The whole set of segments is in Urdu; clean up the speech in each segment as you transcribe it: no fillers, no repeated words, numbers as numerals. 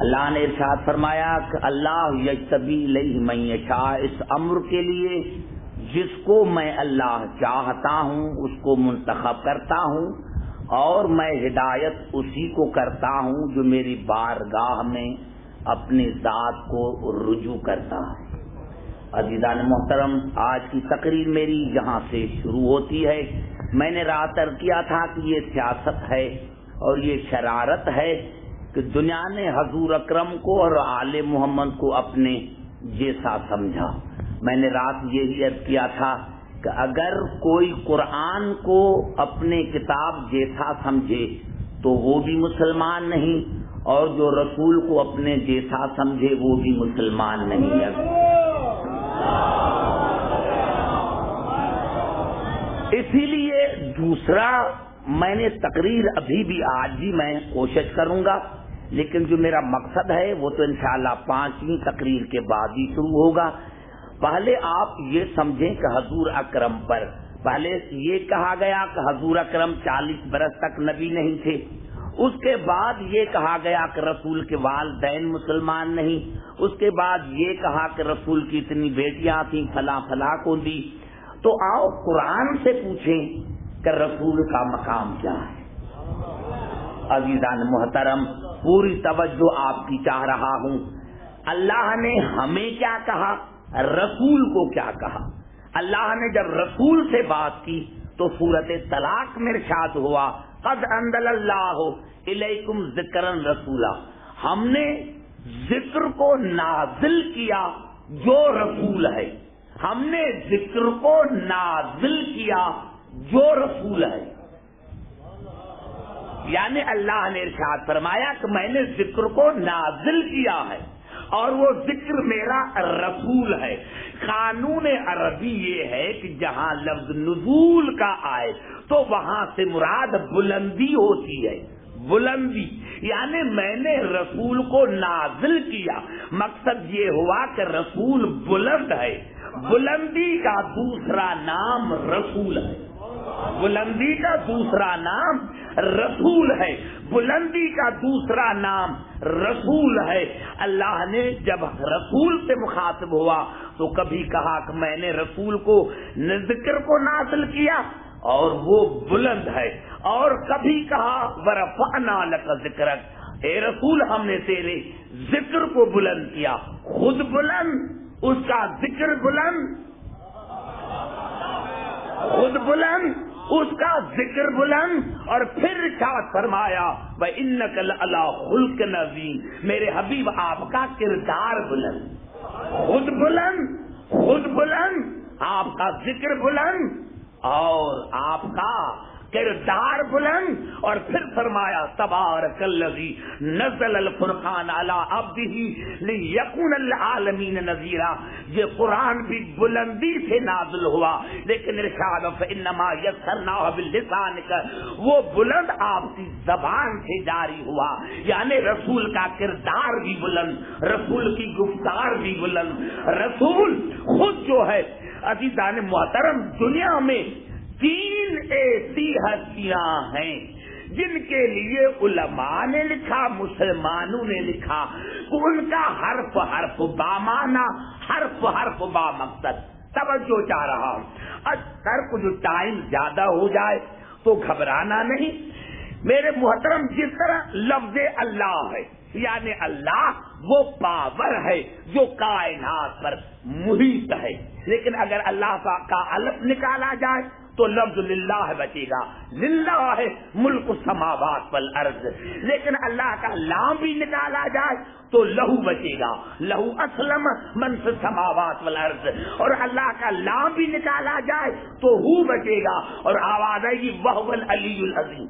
اللہ نے ارشاد فرمایا کہ اللہ یجتبی الیہ من یشاء، اس امر کے لیے جس کو میں اللہ چاہتا ہوں اس کو منتخب کرتا ہوں، اور میں ہدایت اسی کو کرتا ہوں جو میری بارگاہ میں اپنی ذات کو رجوع کرتا ہے۔ عزیزان محترم، آج کی تقریر میری یہاں سے شروع ہوتی ہے۔ میں نے رات عرض کیا تھا کہ یہ سیاست ہے اور یہ شرارت ہے کہ دنیا نے حضور اکرم کو اور آل محمد کو اپنے جیسا سمجھا۔ میں نے رات یہی عرض کیا تھا کہ اگر کوئی قرآن کو اپنے کتاب جیسا سمجھے تو وہ بھی مسلمان نہیں، اور جو رسول کو اپنے جیسا سمجھے وہ بھی مسلمان نہیں ہے۔ اسی لیے دوسرا، میں نے تقریر ابھی بھی آج بھی میں کوشش کروں گا، لیکن جو میرا مقصد ہے وہ تو انشاءاللہ 5ویں تقریر کے بعد ہی شروع ہوگا۔ پہلے آپ یہ سمجھیں کہ حضور اکرم پر پہلے یہ کہا گیا کہ حضور اکرم 40 برس تک نبی نہیں تھے، اس کے بعد یہ کہا گیا کہ رسول کے والدین مسلمان نہیں، اس کے بعد یہ کہا کہ رسول کی اتنی بیٹیاں تھیں، فلاں فلاں کو دی۔ تو آؤ قرآن سے پوچھیں کہ رسول کا مقام کیا ہے۔ عزیزان محترم، پوری توجہ آپ کی چاہ رہا ہوں۔ اللہ نے ہمیں کیا کہا، رسول کو کیا کہا۔ اللہ نے جب رسول سے بات کی تو سورۃ طلاق میں ارشاد ہوا قد انزل اللہ الیکم ذکرا رسولا، ہم نے ذکر کو نازل کیا جو رسول ہے، ہم نے ذکر کو نازل کیا جو رسول ہے۔ یعنی اللہ نے ارشاد فرمایا کہ میں نے ذکر کو نازل کیا ہے اور وہ ذکر میرا رسول ہے۔ قانون عربی یہ ہے کہ جہاں لفظ نزول کا آئے تو وہاں سے مراد بلندی ہوتی ہے، بلندی، یعنی میں نے رسول کو نازل کیا، مقصد یہ ہوا کہ رسول بلند ہے، بلندی کا دوسرا نام رسول ہے، بلندی کا دوسرا نام رسول ہے، بلندی کا دوسرا نام رسول ہے۔ اللہ نے جب رسول سے مخاطب ہوا تو کبھی کہا کہ میں نے رسول کو ذکر کو نازل کیا اور وہ بلند ہے، اور کبھی کہا ورفعنا لک ذکرک، اے رسول ہم نے تیرے ذکر کو بلند کیا، خود بلند، اس کا ذکر بلند، خود بلند، اس کا ذکر بلند، اور پھر ارشاد فرمایا وَإِنَّكَ لَعَلَىٰ خُلُقٍ عَظِيمٍ، میرے حبیب آپ کا کردار بلند، خود بلند، خود بلند، آپ کا ذکر بلند اور آپ کا کردار بلند، اور پھر فرمایا تبارک الذی نزل الفرقان علی عبدہ لیکون للعالمین نذیرا، یہ قرآن بھی بلندی سے نازل ہوا، لیکن ارشاد فانما یسرناہ بلسانک، وہ بلند آپ کی زبان سے جاری ہوا، یعنی رسول کا کردار بھی بلند، رسول کی گفتار بھی بلند، رسول خود جو ہے۔ عزیزان محترم، دنیا میں 3 ایسی ہستیاں ہیں جن کے لیے علماء نے لکھا، مسلمانوں نے لکھا، ان کا حرف حرف بامعنی، حرف حرف با مقصد۔ توجہ چاہ رہا ہوں، اگر کچھ ٹائم زیادہ ہو جائے تو گھبرانا نہیں۔ میرے محترم، جس طرح لفظ اللہ ہے، یعنی اللہ وہ پاور ہے جو کائنات پر محیط ہے، لیکن اگر اللہ کا الف نکالا جائے تو لفظ للہ بچے گا، للہ ہے ملک السماوات والارض، لیکن اللہ کا لام بھی نکالا جائے تو لہو بچے گا، لہو اسلم من فی السماوات والارض، اور اللہ کا لام بھی نکالا جائے تو ہو بچے گا، اور آواز آئے گی وہو العلی العظیم،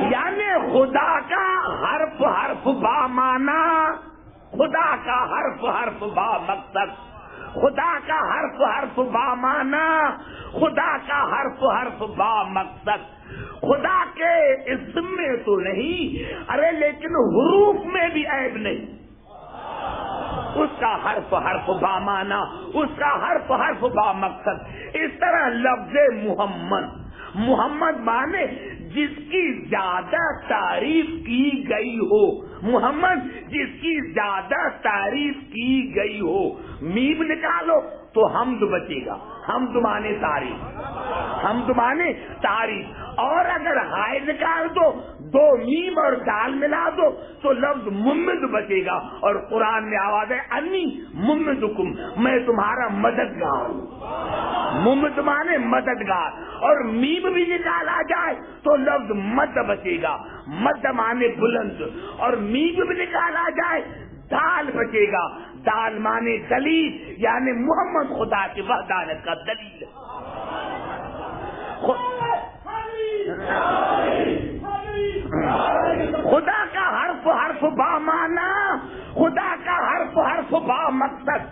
یعنی خدا کا حرف حرف با معنی، خدا کا حرف حرف با مقصد، خدا کا حرف حرف با معنی، خدا کا حرف حرف با مقصد۔ خدا کے اسم میں تو نہیں، ارے لیکن حروف میں بھی عیب نہیں، اس کا حرف حرف با معنی، اس کا حرف حرف با مقصد۔ اس طرح لفظ محمد محمد مانے جس کی زیادہ تعریف کی گئی ہو، محمد جس کی زیادہ تعریف کی گئی ہو. میم نکالو تو حمد بچے گا، حمد مانے تعریف، حمد مانے تعریف. اور اگر ہائے نکال دو، دو میم اور دال ملا دو تو لفظ ممد بچے گا. اور قرآن میں آواز ہے انی ممدکم، میں تمہارا مددگار ہوں. ممد مانے مددگار. اور میم بھی نکالا جائے تو لفظ مد بچے گا، مد مانے بلند. اور میم بھی نکالا جائے دال بچے گا، دال مانے دلیل، یعنی محمد خدا کی وحدانیت کا دلیل. خدا کا حرف حرف با مانا، خدا کا حرف حرف با مقصد.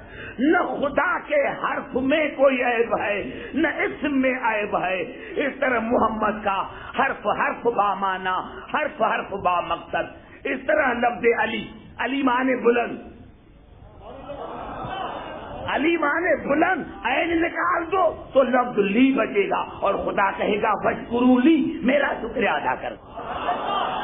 نہ خدا کے حرف میں کوئی عیب ہے نہ اسم میں عیب ہے. اس طرح محمد کا حرف حرف با مانا، حرف حرف با مقصد. اس طرح لفظ علی، علی مانے بلند، علی مانے بلند. عین نکال دو تو لفظ لی بچے گا اور خدا کہے گا فشکروا لی، میرا شکریہ ادا کر.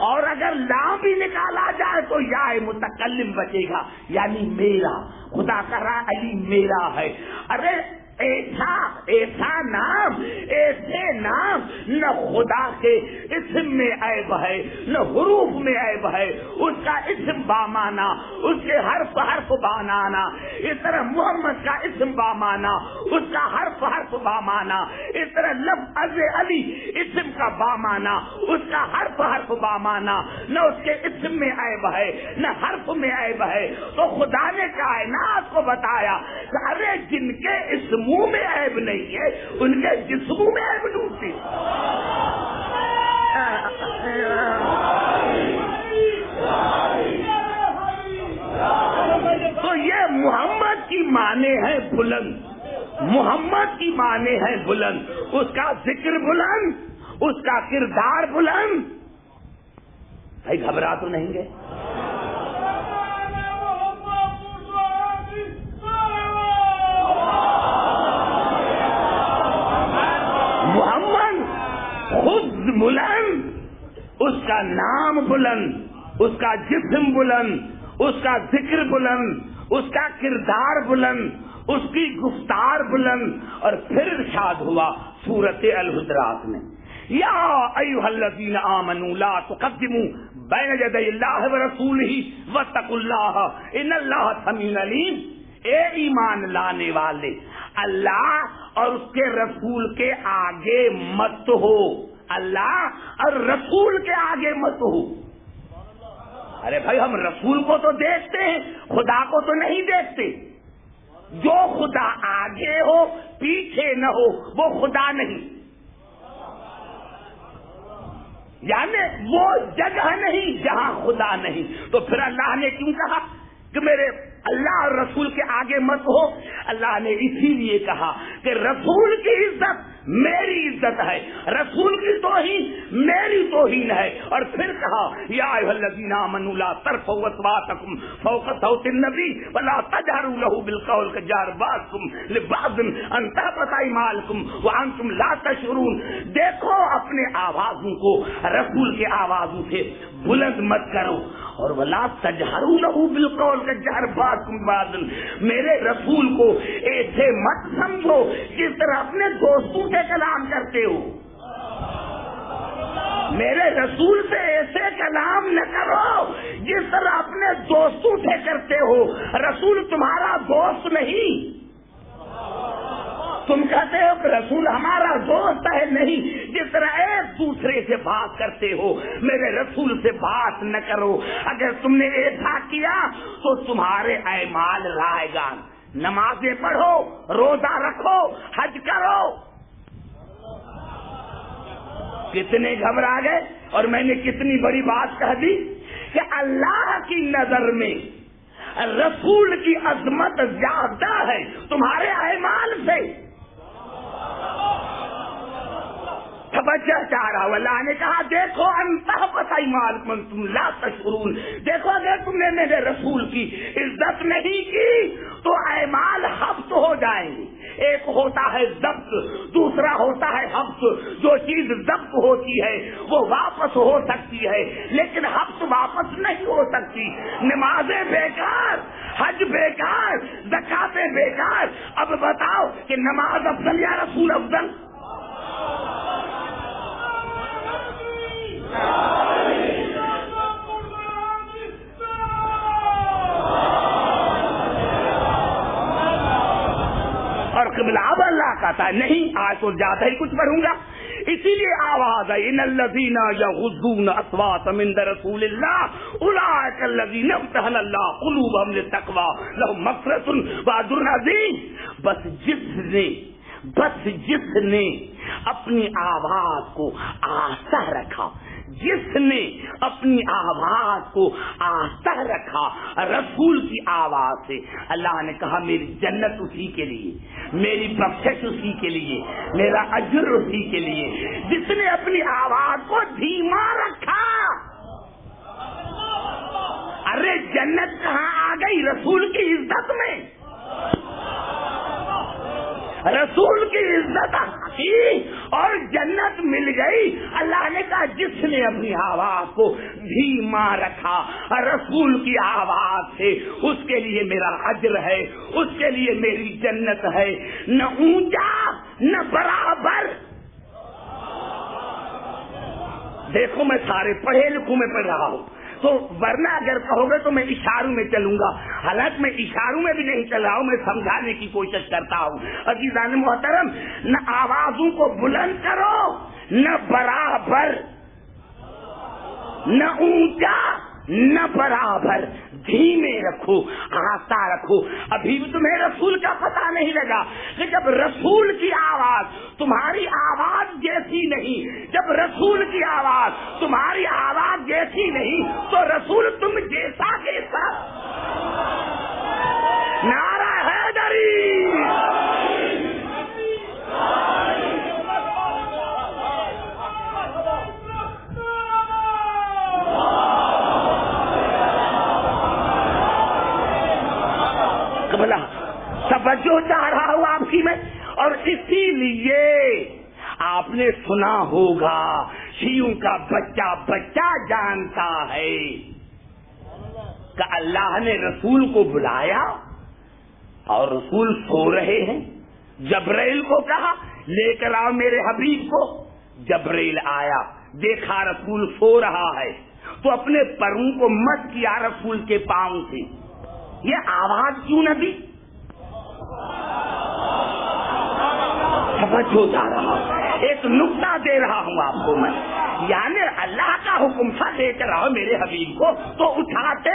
اور اگر لام بھی نکالا جائے تو یا متکلم بچے گا، یعنی میرا. خدا کہہ رہا علی میرا ہے. ارے ایسا نام، ایسے نام نہ خدا کے اسم میں عیب ہے نہ حروف میں عیب ہے. اس کا اسم بامانا، اس کے حرف حرف بامانا. اس طرح محمد کا اسم بامانا، اس کا حرف حرف بامانا. اس طرح لفظ علی اسم کا بامانا، اس کا حرف حرف بامانا. نہ اس کے اسم میں عیب ہے نہ حرف میں عیب ہے. تو خدا نے کائنات کو بتایا کہ ارے جن کے اسم منہ میں عیب نہیں ہے ان کے جسموں میں عیب ڈھونڈتی. تو یہ محمد کی معنی ہے بلند، محمد کی معنی ہے بلند. اس کا ذکر بلند، اس کا کردار بلند. بھائی گھبرا تو نہیں گئے؟ محمد خود بلند، اس کا نام بلند، اس کا جسم بلند، اس کا ذکر بلند، اس کا کردار بلند، اس کی گفتار بلند. اور پھر ارشاد ہوا سورۃ الحجرات میں یا ایھا الذین آمنوا لا تقدموا بین یدی اللہ ورسولہ واتقوا اللہ ان اللہ سمیع علیم. اے ایمان لانے والے، اللہ اور اس کے رسول کے آگے مت ہو، اللہ اور رسول کے آگے مت ہو. ارے بھائی ہم رسول کو تو دیکھتے ہیں، خدا کو تو نہیں دیکھتے. جو خدا آگے ہو پیچھے نہ ہو وہ خدا نہیں، یعنی وہ جگہ نہیں جہاں خدا نہیں. تو پھر اللہ نے کیوں کہا کہ میرے اللہ اور رسول کے آگے مت ہو؟ اللہ نے اسی لیے کہا کہ رسول کی عزت میری عزت ہے، رسول کی توہین میری توہین ہے. اور پھر کہا یا ایھا الذین آمنوا لا ترفعوا اصواتکم فوق صوت النبی ولا تجهروا له بالقول كجهر بعضکم لبعض ان تحبط اعمالکم وانتم لا تشعرون. دیکھو اپنے آوازوں کو رسول کے آوازوں سے بلند مت کرو. اور ولا تجهروا له بالقول كجهر بعضکم بعض، میرے رسول کو ایسے مت سمجھو جس طرح اپنے دوستوں سے کلام کرتے ہو. میرے رسول سے ایسے کلام نہ کرو جس طرح اپنے دوستوں سے کرتے ہو. رسول تمہارا دوست نہیں. تم کہتے ہو کہ رسول ہمارا دوست ہے، نہیں. جس طرح ایک دوسرے سے بات کرتے ہو میرے رسول سے بات نہ کرو. اگر تم نے ایسا کیا تو تمہارے اعمال رائے گا. نمازیں پڑھو، روزہ رکھو، حج کرو. کتنے گھبرا گئے اور میں نے کتنی بڑی بات کہہ دی کہ اللہ کی نظر میں رسول کی عظمت زیادہ ہے تمہارے اعمال سے. توجہ چاہ رہا ہوں. اللہ نے کہا دیکھو انتہبط اعمالکم تم لا تشعرون. دیکھو اگر تم نے میرے رسول کی عزت نہیں کی تو اعمال حبط ہو جائیں گے. ایک ہوتا ہے ضبط، دوسرا ہوتا ہے حبس۔ جو چیز ضبط ہوتی ہے وہ واپس ہو سکتی ہے، لیکن حبس واپس نہیں ہو سکتی۔ نمازیں بیکار، حج بیکار، زکاتیں بیکار، اب بتاؤ کہ نماز افضل یا رسول افضل؟ اور قبلہ اب اللہ کہتا ہے نہیں، آج تو زیادہ ہی کچھ پڑھوں گا۔ اسی لیے آواز ہے ان الذین یغضون اصواتهم عند رسول اللہ اولئک الذین امتحن اللہ قلوبهم للتقوی لهم مغفرۃ واجر عظیم۔ بس جس نے اپنی آواز کو آہستہ رکھا، جس نے اپنی آواز کو آہستہ رکھا رسول کی آواز سے، اللہ نے کہا میری جنت اسی کے لیے، میری بخشش اسی کے لیے، میرا اجر اسی کے لیے۔ جس نے اپنی آواز کو دھیما رکھا، ارے جنت کہاں آ گئی؟ رسول کی عزت میں، رسول کی عزت کی اور جنت مل گئی۔ اللہ نے کہا جس نے اپنی آواز کو دھیما رکھا رسول کی آواز سے، اس کے لیے میرا اجر ہے، اس کے لیے میری جنت ہے، نہ اونچا نہ برابر۔ دیکھو میں سارے پڑھے لکھوں میں پڑھ رہا ہوں، تو ورنہ اگر کہو گے تو میں اشاروں میں چلوں گا، حالانکہ میں اشاروں میں بھی نہیں چل رہا ہوں، میں سمجھانے کی کوشش کرتا ہوں۔ عزیزان محترم، نہ آوازوں کو بلند کرو، نہ برابر، نہ اونچا نہ برابر، دھیمے رکھو، آہستہ رکھو۔ ابھی بھی تمہیں رسول کا پتہ نہیں لگا کہ جب رسول کی آواز تمہاری آواز جیسی نہیں، جب رسول کی آواز تمہاری آواز جیسی نہیں، تو رسول تم جیسا کیسا؟ نعرہ حیدری، توجہ چاہ رہا ہوں آپ کی میں، اور اسی لیے آپ نے سنا ہوگا شیعوں کا بچہ بچہ جانتا ہے کہ اللہ نے رسول کو بلایا اور رسول سو رہے ہیں۔ جبرائیل کو کہا لے کر آؤ میرے حبیب کو، جبرائیل آیا، دیکھا رسول سو رہا ہے تو اپنے پروں کو مت کیا رسول کے پاؤں سے۔ یہ آواز کیوں نہ دی؟ سمجھ ہو جا رہا، ایک نقطہ دے رہا ہوں آپ کو میں، یعنی اللہ کا حکم تھا لے کر آؤ میرے حبیب کو، تو اٹھاتے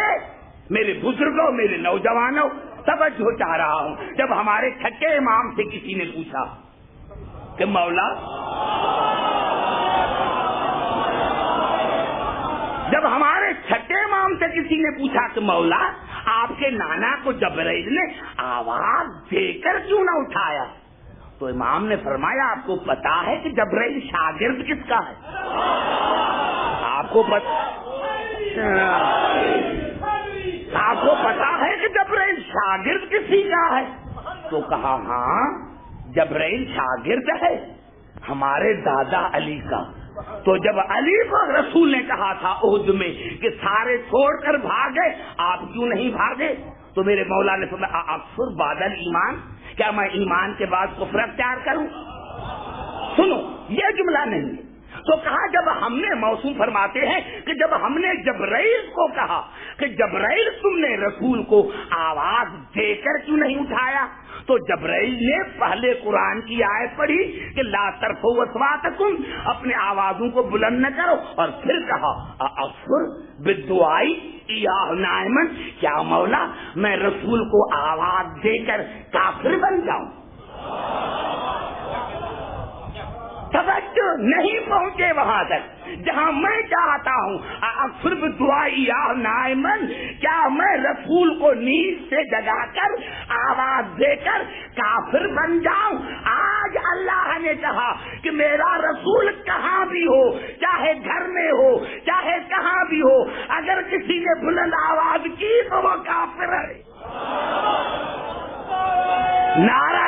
میرے بزرگوں، میرے نوجوانوں۔ توجہ چاہ رہا ہوں، جب ہمارے چھٹے امام سے کسی نے پوچھا کہ مولا، جب ہمارے چھٹے امام سے کسی نے پوچھا کہ مولا آپ کے نانا کو جبرائیل نے آواز دے کر کیوں نہ اٹھایا، تو امام نے فرمایا آپ کو پتا ہے کہ جبرائیل شاگرد کس کا ہے؟ آپ کو پتا ہے کہ جبرائیل شاگرد کسی کا ہے؟ تو کہا ہاں جبرائیل شاگرد ہے ہمارے دادا علی کا۔ تو جب علی کو رسول نے کہا تھا عہد میں کہ سارے چھوڑ کر بھاگے، آپ کیوں نہیں بھاگے؟ تو میرے مولا نے فرمایا اکثر بعد الایمان، کیا میں ایمان کے بعد کفر اختیار کروں؟ سنو یہ جملہ نہیں ہے۔ تو کہا جب ہم نے موصوف فرماتے ہیں کہ جب ہم نے جبرائیل کو کہا کہ جبرائیل تم نے رسول کو آواز دے کر کیوں نہیں اٹھایا، تو جبرائیل نے پہلے قرآن کی آیت پڑھی کہ لا ترفعوا اصواتکم، اپنے آوازوں کو بلند نہ کرو، اور پھر کہا اکفر بالدعاء ایاہ نائما، کیا مولا میں رسول کو آواز دے کر کافر بن جاؤں؟ توجہ نہیں پہنچے وہاں تک جہاں میں چاہتا ہوں۔ اکفر بالدعاء ایاہ نائما، کیا میں رسول کو نیند سے جگا کر آواز دے کر کافر بن جاؤں؟ آج اللہ نے کہا کہ میرا رسول کہاں بھی ہو، چاہے گھر میں ہو چاہے کہاں بھی ہو، اگر کسی نے بلند آواز کی تو وہ کافر ہے۔ نعرہ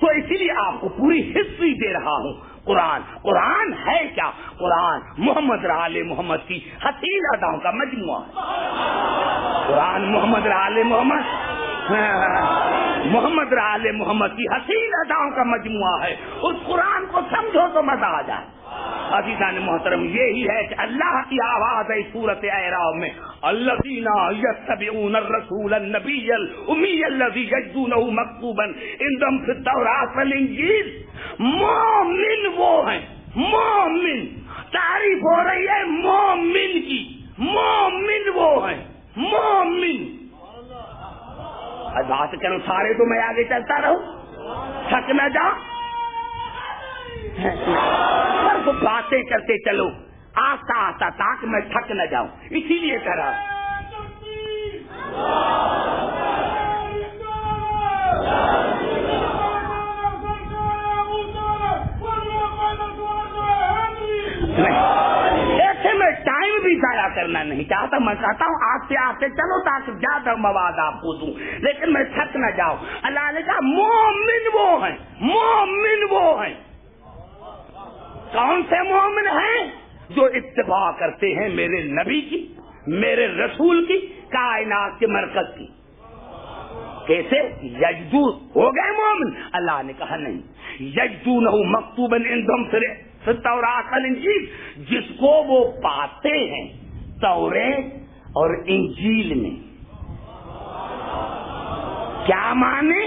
تو اسی لیے آپ کو پوری ہسٹری دے رہا ہوں۔ قرآن ہے کیا؟ قرآن محمد آل محمد کی حسین اداؤں کا مجموعہ ہے۔ قرآن محمد آل محمد کی حسین اداؤں کا مجموعہ ہے۔ اس قرآن کو سمجھو تو مزہ آ جائے۔ عزیزان محترم، یہی ہے کہ اللہ کی آواز ہے سورۃ اعراف میں، الذین یتبعون الرسول النبی الامی الذی یجدونہ مکتوبا عندہم فی التوراۃ والانجیل۔ مومن وہ ہیں، مومن، تعریف ہو رہی ہے مومن کی، مومن وہ ہیں، مومن۔ بات کرو سارے تو میں آگے چلتا رہوں، تھک نہ جاؤ، صرف باتیں کرتے چلو آہستہ آہستہ تاکہ میں تھک نہ جاؤں، اسی لیے کہہ رہا ایسے میں ٹائم بھی ضائع کرنا نہیں چاہتا، میں چاہتا ہوں آہستہ آہستہ چلو تاکہ زیادہ مواد آپ کو دوں، لیکن میں تھک نہ جاؤں۔ اللہ نے کہا مومن وہ ہیں، مومن وہ ہیں۔ کون سے مومن ہیں؟ جو اتباع کرتے ہیں میرے نبی کی، میرے رسول کی، کائنات کے مرکز کی۔ کیسے؟ یجدو ہو گئے مومن؟ اللہ نے کہا نہیں، یجدونہ مکتوبا عندہم فی التوراۃ والانجیل، جس کو وہ پاتے ہیں توریت اور انجیل میں۔ کیا مانے؟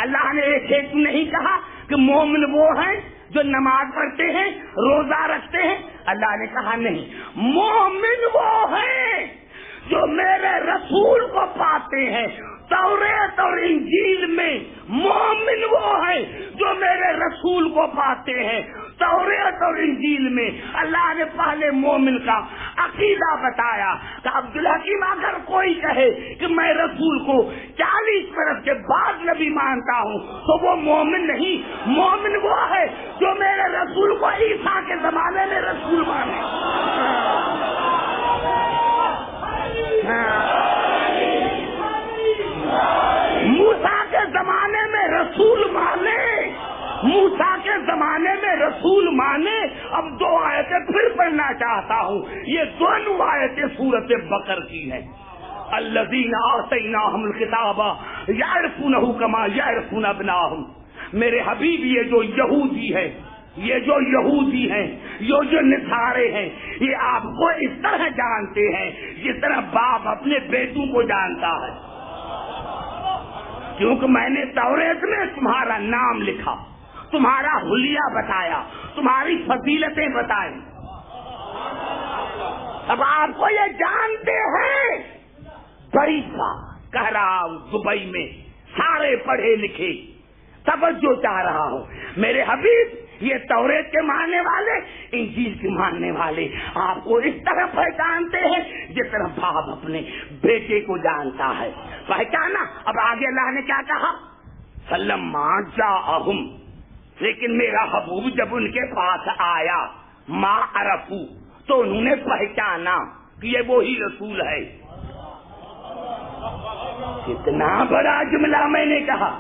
اللہ نے ایک نہیں کہا کہ مومن وہ ہیں جو نماز پڑھتے ہیں، روزہ رکھتے ہیں۔ اللہ نے کہا نہیں، مومن وہ ہیں جو میرے رسول کو پاتے ہیں توریت اور انجیل میں۔ مومن وہ ہیں جو میرے رسول کو پاتے ہیں توریت اور انجیل میں۔ اللہ نے پہلے مومن کا عقیدہ بتایا کہ عبدالحکیم اگر کوئی کہے کہ میں رسول کو 40 برس کے بعد نبی مانتا ہوں تو وہ مومن نہیں، مومن وہ ہے جو میرے رسول کو عیسیٰ کے زمانے میں رسول مانے۔ موسیٰ کے زمانے میں رسول مانے، موسیٰ کے زمانے میں رسول مانے۔ اب 2 آیتیں پھر پڑھنا چاہتا ہوں، یہ دونوں آیتیں سورۃ بقرہ کی ہیں۔ الذین آتیناہم الکتاب یعرفونہ کما یعرفون ابناءہم۔ میرے حبیب یہ جو یہودی ہے، یہ جو یہودی ہیں، یہ جو نصارے ہیں، یہ آپ کو اس طرح جانتے ہیں جس طرح باپ اپنے بیٹوں کو جانتا ہے، کیونکہ میں نے توریت میں تمہارا نام لکھا، تمہارا حلیہ بتایا، تمہاری فضیلتیں بتائیں۔ اب آپ کو یہ جانتے ہیں، بڑی بات کہہ رہا ہوں، دبئی میں سارے پڑھے لکھے، توجہ چاہ رہا ہوں۔ میرے حبیب یہ توریت کے ماننے والے، انجیل کے ماننے والے آپ کو اس طرح پہچانتے ہیں جس طرح باپ اپنے بیٹے کو جانتا ہے۔ پہچانا؟ اب آگے اللہ نے کیا کہا؟ فلما جاءہم، لیکن میرا حبوب جب ان کے پاس آیا، ما عرفو، تو انہوں نے پہچانا کہ یہ وہی رسول ہے۔ کتنا بڑا جملہ میں نے کہا۔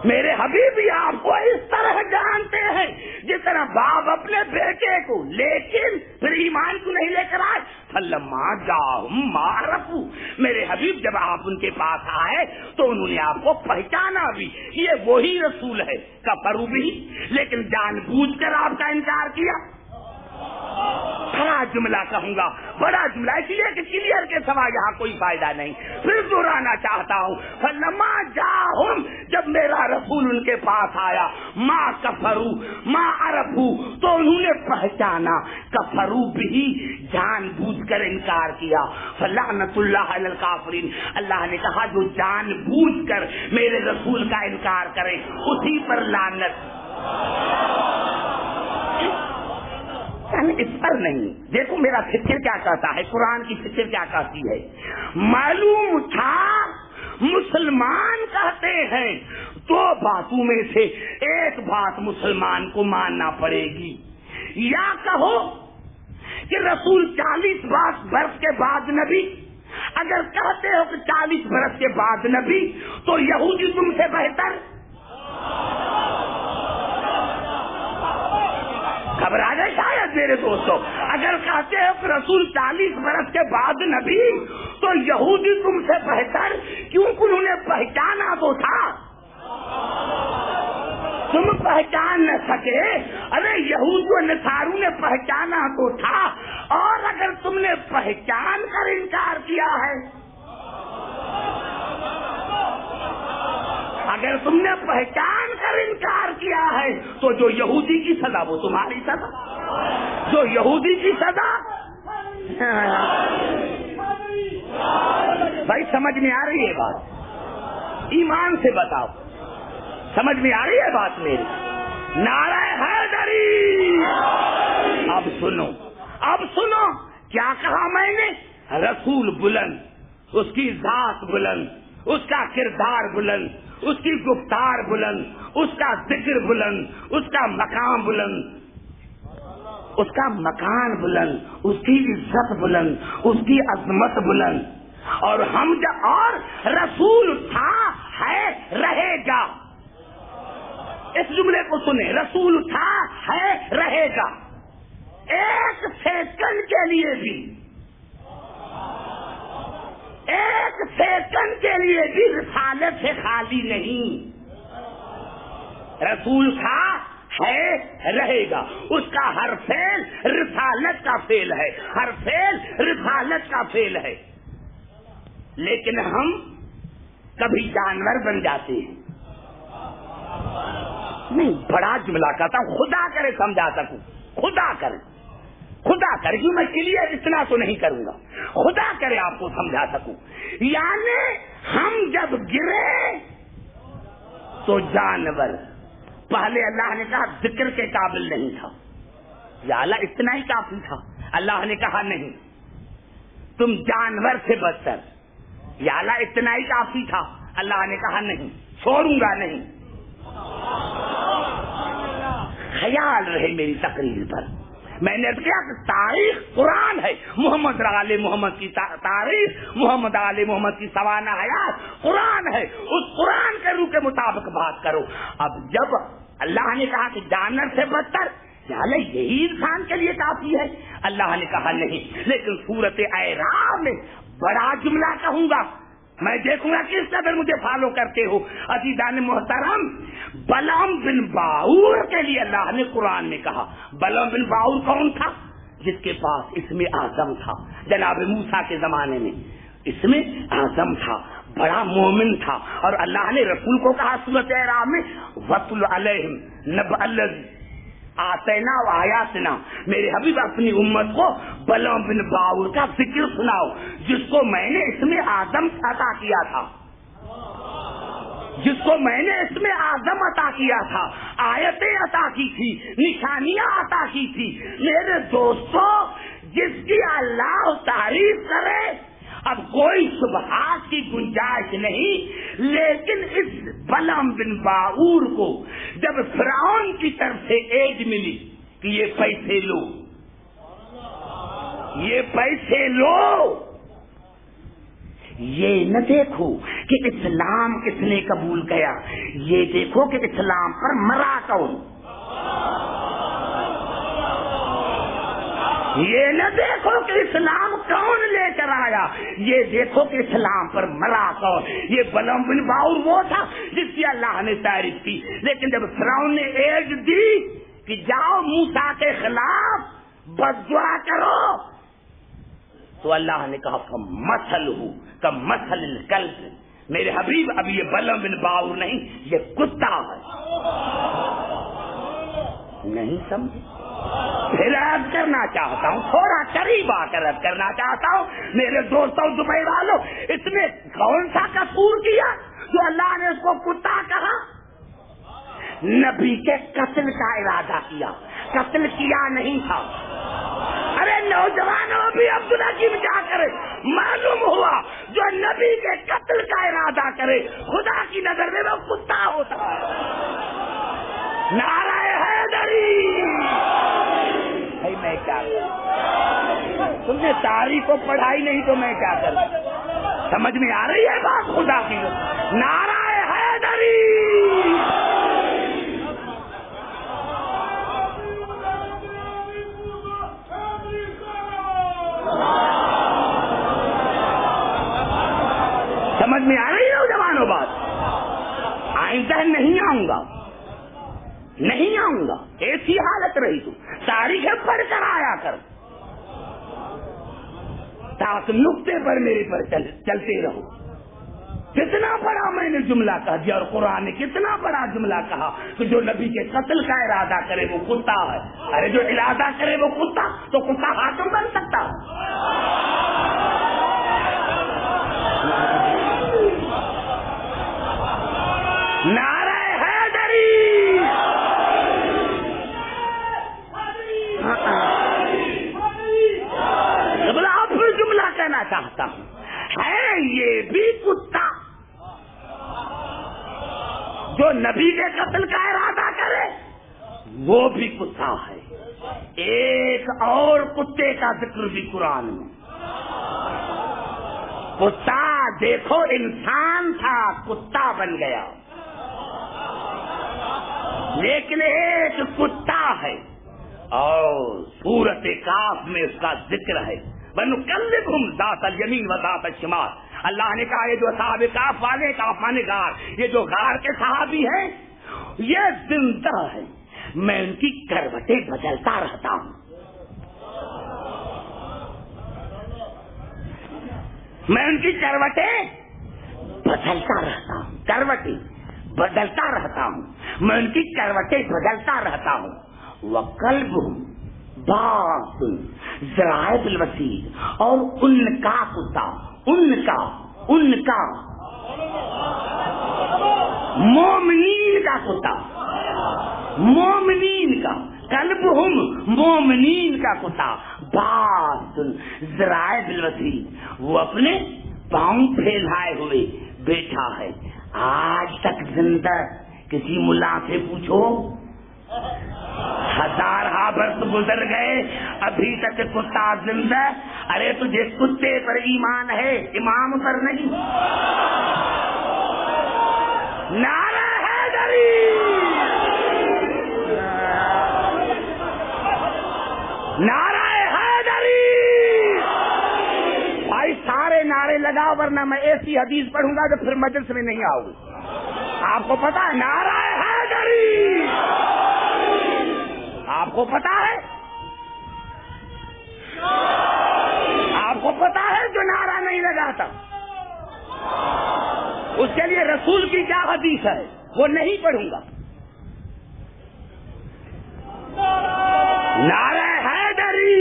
میرے حبیب آپ کو اس طرح جانتے ہیں جس طرح باپ اپنے بیٹے کو، لیکن پھر ایمان کو نہیں لے کر آئے۔ فلما جاءہم ما عرفوا، میرے حبیب جب آپ ان کے پاس آئے تو انہوں نے آپ کو پہچانا بھی، یہ وہی رسول ہے۔ کفروا بھی، لیکن جان بوجھ کر آپ کا انکار کیا۔ بڑا جملہ کہوں گا، بڑا جملہ، اس لیے کہ کلیئر کے سوا یہاں کوئی فائدہ نہیں، پھر دہرانا چاہتا ہوں۔ فلما جاءہم، جب میرا رسول ان کے پاس آیا، ما کفروا ما عرفوا، تو انہوں نے پہچانا، کفروا بھی، جان بوجھ کر انکار کیا۔ فلعنت اللہ علی الکافرین، اللہ نے کہا جو جان بوجھ کر میرے رسول کا انکار کرے اسی پر لعنت۔ اس پر نہیں، دیکھو میرا فکر کیا کہتا ہے، قرآن کی فکر کیا کہتی ہے۔ معلوم تھا مسلمان کہتے ہیں 2 باتوں میں سے ایک بات مسلمان کو ماننا پڑے گی، یا کہو کہ رسول 40 برس کے بعد نبی، اگر کہتے ہو کہ 40 برس کے بعد نبی تو یہودی تم سے بہتر، گھبرا گئے شاید میرے دوستوں. اگر کہتے ہو کہ رسول 40 برس کے بعد نبی, تو یہودی تم سے بہتر کیوں, انہوں نے پہچانا تو تھا, تم پہچان نہ سکے. ارے یہود و نصارو نے پہچانا تو تھا, اور اگر تم نے پہچان کر انکار کیا ہے, اگر تم نے پہچان کر انکار کیا ہے, تو جو یہودی کی سزا وہ تمہاری سزا, جو یہودی کی سزا. بھائی سمجھ میں آ رہی ہے بات؟ ایمان سے بتاؤ, سمجھ میں آ رہی ہے بات میری؟ نعرہ حیدری. اب سنو, اب سنو کیا کہا میں نے. رسول بلند, اس کی ذات بلند, اس کا کردار بلند, اس کی گفتار بلند, اس کا ذکر بلند, اس کا مقام بلند, اس کا مکان بلند, اس کی عزت بلند, اس کی عظمت بلند. اور ہم اور رسول تھا, ہے, رہے گا. اس جملے کو سنیں, رسول تھا, ہے, رہے گا. ایک سیکنڈ کے لیے بھی, ایک سیکنڈ کے لیے بھی رسالت سے خالی نہیں. رسول تھا, ہے, رہے گا. اس کا ہر فعل رسالت کا فعل ہے, ہر فعل رسالت کا فعل ہے. لیکن ہم کبھی جانور بن جاتے ہیں. نہیں, بڑا جملہ کہتا ہوں, خدا کرے سمجھا سکوں, خدا کرے, خدا کرے, کیوں میں کلیئر اتنا تو نہیں کروں گا, خدا کرے آپ کو سمجھا سکوں. یعنی ہم جب گرے تو جانور, پہلے اللہ نے کہا ذکر کے قابل نہیں تھا, یا اللہ اتنا ہی کافی تھا. اللہ نے کہا نہیں, تم جانور سے بدتر, یا اللہ اتنا ہی کافی تھا. اللہ نے کہا نہیں, چھوڑوں گا نہیں. خیال رہے میری تقریر پر, میں نے کیا کہ تاریخ قرآن ہے, محمد آل محمد کی تاریخ, محمد آل محمد کی سوانح حیات قرآن ہے. اس قرآن کے روح کے مطابق بات کرو. اب جب اللہ نے کہا کہ جانور سے بدتر, یہی انسان کے لیے کافی ہے, اللہ نے کہا نہیں. لیکن سورت اعراف میں بڑا جملہ کہوں گا, میں دیکھوں گا کس قدر مجھے فالو کرتے ہو. عزیزان محترم, بلعام بن باعور کے لیے اللہ نے قرآن میں کہا. بلعام بن باعور کون تھا؟ جس کے پاس اسم اعظم تھا. جناب موسیٰ کے زمانے میں اسم اعظم تھا, بڑا مومن تھا. اور اللہ نے رسول کو کہا سورۃ اعراف میں, وَاتْلُ عَلَيْهِمْ نَبَأَ الَّذِي آتینا و آیاتنا, میرے حبیب اپنی امت کو بلعام بن باعور کا ذکر سناؤ, جس کو میں نے اس میں اعظم عطا کیا تھا, جس کو میں نے اس میں اعظم عطا کیا تھا, آیتیں عطا کی تھی, نشانیاں عطا کی تھی. میرے دوستو, جس کی اللہ تعریف کرے, اب کوئی شبہات کی گنجائش نہیں. لیکن اس بلعام بن باعور کو جب فرعون کی طرف سے ایج ملی کہ یہ پیسے لو, یہ پیسے لو, یہ نہ دیکھو کہ اسلام کس نے قبول کیا, یہ دیکھو کہ اسلام پر مرا کون. یہ نہ دیکھو کہ اسلام کون لے کر آیا, یہ دیکھو کہ اسلام پر مرا کون. یہ بلعام بن باعور وہ تھا جس کی اللہ نے تعریف کی. لیکن جب فرعون نے ایج دی کہ جاؤ موسیٰ کے خلاف بددعا کرو, تو اللہ نے کہا فَمَثَلُهُ كَمَثَلِ الْكَلْبِ, میرے حبیب اب یہ بلعام بن باعور نہیں, یہ کتا ہے. نہیں سمجھے؟ پھر عرض کرنا چاہتا ہوں, تھوڑا قریب آ کر عرض کرنا چاہتا ہوں میرے دوستوں دبئی والوں, اس نے کون سا قصور کیا جو اللہ نے اس کو کتا کہا؟ نبی کے قتل کا ارادہ کیا, قتل کیا نہیں تھا. ارے نوجوانوں بھی عبدالحکیم کیا کرے, معلوم ہوا جو نبی کے قتل کا ارادہ کرے خدا کی نظر میں وہ کتا ہوتا ہے. نعرہ حیدری. میں کیا کروں, تم نے تاریخ کو پڑھائی نہیں تو میں کیا کروں. سمجھ میں آ رہی ہے بات خدا کی. نعرہ حیدری. آؤں گا، نہیں آؤں گا، ایسی حالت رہی تو تاریخیں پڑھ کر آیا کر تاکہ نقطے پر میرے پر چلتے رہو. کتنا بڑا میں نے جملہ کہہ دیا، اور قرآن نے کتنا بڑا جملہ کہا کہ جو نبی کے قتل کا ارادہ کرے وہ کتا ہے. ارے جو ارادہ کرے وہ کتا، تو کتا حاکم بن سکتا ہے؟ نعرہ حیدری، اب پھر جملہ کہنا چاہتا ہوں، ہے یہ بھی کتا جو نبی کے قتل کا ارادہ کرے، وہ بھی کتا ہے. ایک اور کتے کا ذکر بھی قرآن میں. کتا دیکھو انسان تھا، کتا بن گیا، لیکن ایک کتا ہے. اور سورۃ کاف میں اس کا ذکر ہے، وَنُقَلِّبُهُمْ ذَاتَ الْيَمِينِ وَذَاتَ الشِّمَالِ. اللہ نے کہا یہ جو اصحاب کاف والے کاف مانے غار، یہ جو غار کے صحابی ہیں یہ زندہ ہے، میں ان کی کروٹیں بدلتا رہتا ہوں. میں ان کی کروٹیں بدلتا رہتا ہوں، کروٹیں بدلتا رہتا ہوں، میں ان کی کروٹیں بدلتا رہتا ہوں. وَقَلْبُهُمْ بَاسِطٌ ذِرَاعَیْهِ بِالْوَسِیدِ، اور ان کا کتا، ان کا مومنین کا کتا، مومنین کا قلبہم، مومنین کا کتا باسطٌ ذِرَاعَیْهِ بِالْوَسِیدِ، وہ اپنے پاؤں پھیلائے ہوئے بیٹھا ہے. آج تک زندہ کسی ملا سے پوچھو، 1000 برس گزر گئے ابھی تک کتا زندہ. ارے تجھے کتے پر ایمان ہے، امام پر نہیں. نعرہ حیدری، نعرہ حیدری. بھائی سارے نعرے لگاؤ ورنہ میں ایسی حدیث پڑھوں گا جو پھر مجلس میں نہیں آؤ گی. آپ کو پتا ہے نعرہ حیدری، آپ کو پتا ہے، آپ کو پتا ہے جو نعرہ نہیں لگاتا اس کے لیے رسول کی کیا حدیث ہے وہ نہیں پڑھوں گا. نعرہ حیدری،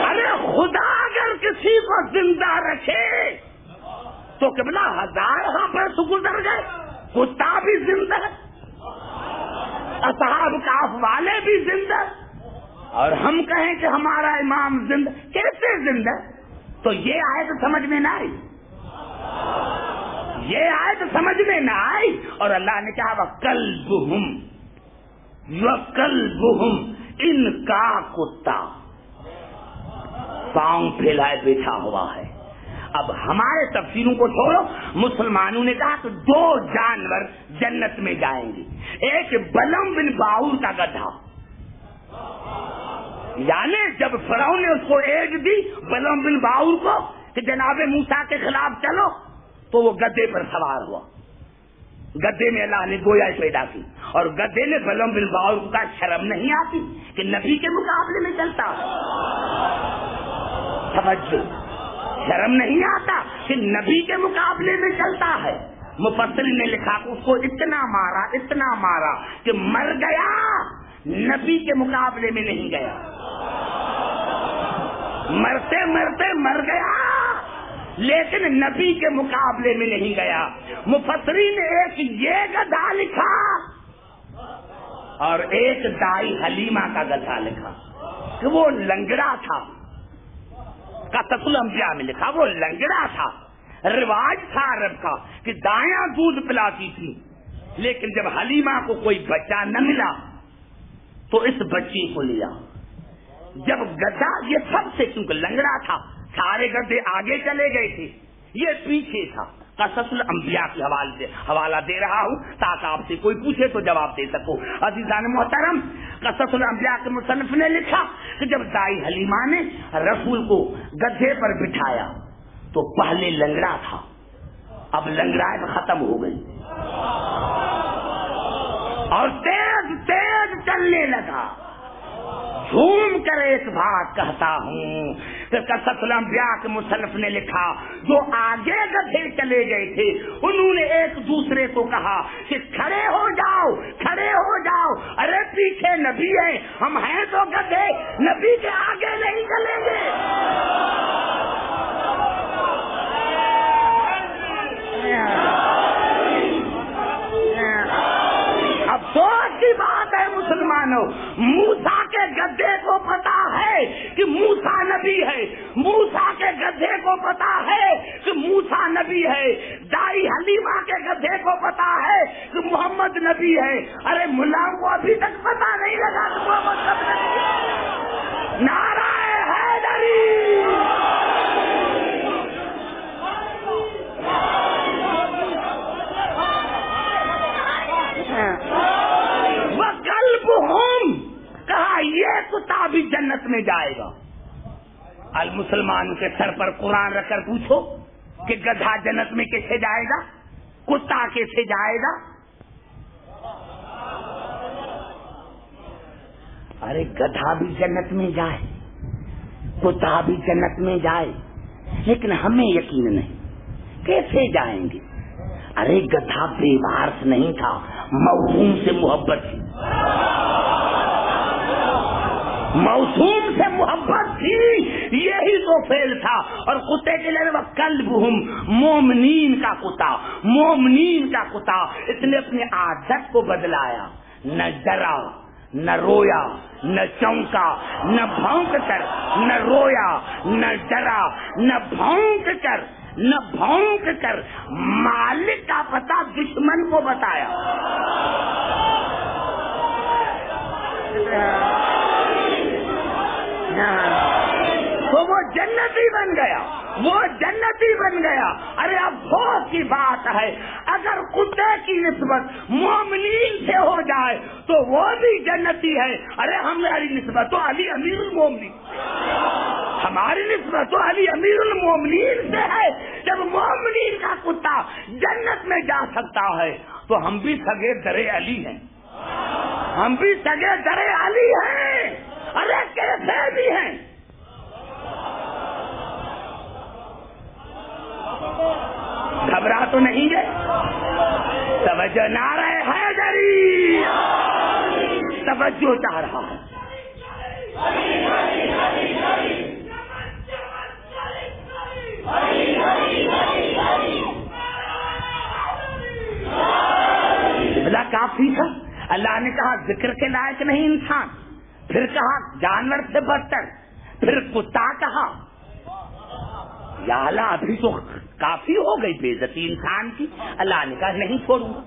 ارے خدا اگر کسی کو زندہ رکھے تو قبلہ 1000 برس گزر گئے، کتا بھی زندہ، اصحاب کاف والے بھی زندہ، اور ہم کہیں کہ ہمارا امام زندہ. کیسے زندہ؟ تو یہ آئے تو سمجھ میں نہ آئی، یہ آئے تو سمجھ میں نہ آئی. اور اللہ نے کہا وَقَلْبُهُمْ، وَقَلْبُهُمْ، ان کا کتا پاؤں پھیلائے بیٹھا ہوا ہے. اب ہمارے تفسیروں کو چھوڑو، مسلمانوں نے کہا کہ 2 جانور جنت میں جائیں گے. ایک بلم بن باؤر کا گدھا، یعنی جب فرعون نے اس کو ایڈ دی بلم بن باؤر کو کہ جناب موسیٰ کے خلاف چلو، تو وہ گدھے پر سوار ہوا. گدھے میں اللہ نے گویا پیدا کی، اور گدھے نے بلم بن باؤر کو کہا شرم نہیں آتی کہ نبی کے مقابلے میں چلتا ہے؟ توجہ، شرم نہیں آتا کہ نبی کے مقابلے میں چلتا ہے. مفسرین نے لکھا کہ اس کو اتنا مارا کہ مر گیا، نبی کے مقابلے میں نہیں گیا. مرتے مرتے مر گیا لیکن نبی کے مقابلے میں نہیں گیا. مفسرین نے ایک یہ گدھا لکھا اور ایک دائی حلیمہ کا گدھا لکھا کہ وہ لنگڑا تھا. قصص الانبیاء میں لکھا وہ لنگڑا تھا. رواج تھا عرب کا کہ دایاں دودھ پلاتی تھی، لیکن جب حلیمہ کو کوئی بچہ نہ ملا تو اس بچی کو لیا. جب گدھا یہ سب سے کیونکہ لنگڑا تھا، سارے گدھے آگے چلے گئے تھے، یہ پیچھے تھا. قصص الانبیاء کے حوالے سے حوالہ دے رہا ہوں تاکہ آپ سے کوئی پوچھے تو جواب دے سکو. عزیزان محترم، قصص الانبیاء کے مصنف نے لکھا کہ جب دائی حلیمہ نے رسول کو گدھے پر بٹھایا تو پہلے لنگڑا تھا، اب لنگڑائے ختم ہو گئی اور تیز تیز چلنے لگا۔ جھوم کر ایک بات کہتا ہوں کہ قصص الانبیاء کے مصنف نے لکھا، جو آگے گدھے چلے گئے تھے انہوں نے ایک دوسرے کو کہا کہ کھڑے ہو جاؤ، کھڑے ہو جاؤ، ارے پیچھے نبی ہے، ہم ہیں تو گدھے، نبی کے آگے نہیں چلیں گے۔ افسوس کی بات ہے مسلمانوں، موسیٰ کے گدھے کو پتا ہے کہ موسیٰ نبی ہے، موسیٰ کے گدھے کو پتا ہے کہ موسیٰ نبی ہے، دائی حلیمہ کے گدھے کو پتا ہے کہ محمد نبی ہے، ارے ملاؤں کو ابھی تک پتا نہیں لگا کہ محمد نبی ہے۔ نعرہ حیدری، وَقَلْبُهُمْ، کہا یہ کتا بھی جنت میں جائے گا۔ المسلمان کے سر پر قرآن رکھ کر پوچھو کہ گدھا جنت میں کیسے جائے گا، کتا کیسے جائے گا؟ ارے گدھا بھی جنت میں جائے، کتا بھی جنت میں جائے، لیکن ہمیں یقین نہیں کیسے جائیں گے۔ ارے گدھا بے وارث نہیں تھا، موسوم سے محبت تھی، موسوم سے محبت تھی، یہی تو فعل تھا۔ اور کتے کے لیے وہ قلبہم، مومنین کا کتا، مومنین کا کتا، اس نے اپنی عادت کو بدلایا، نہ ڈرا، نہ رویا، نہ چونکا، نہ بھونک کر، نہ رویا، نہ ڈرا، نہ بھونک کر، نہ بھونک کر مالک کا پتہ دشمن کو بتایا۔ تو وہ جنتی بن گیا، وہ جنتی بن گیا۔ ارے افسوس کی بات ہے اگر کتے کی نسبت مومنین سے ہو جائے تو وہ بھی جنتی ہے۔ ارے ہماری نسبت تو علی امیر المومنین، ہماری نسبت تو علی امیر المومنین سے ہے۔ جب مومنین کا کتا جنت میں جا سکتا ہے تو ہم بھی سگے درے علی ہیں، ہم بھی سگے درے علی ہیں۔ ارے کیسے بھی ہیں؟ گھبرا تو نہیں گے؟ توجہ، نعرہ حیدری، توجہ چاہ رہا ہے۔ بلا کافی تھا، اللہ نے کہا ذکر کے لائق نہیں انسان، پھر کہا جانور سے بدتر، پھر کتا کہا۔ یا اللہ ابھی تو کافی ہو گئی بے عزتی انسان کی، اللہ نے کہا نہیں چھوڑوں گا۔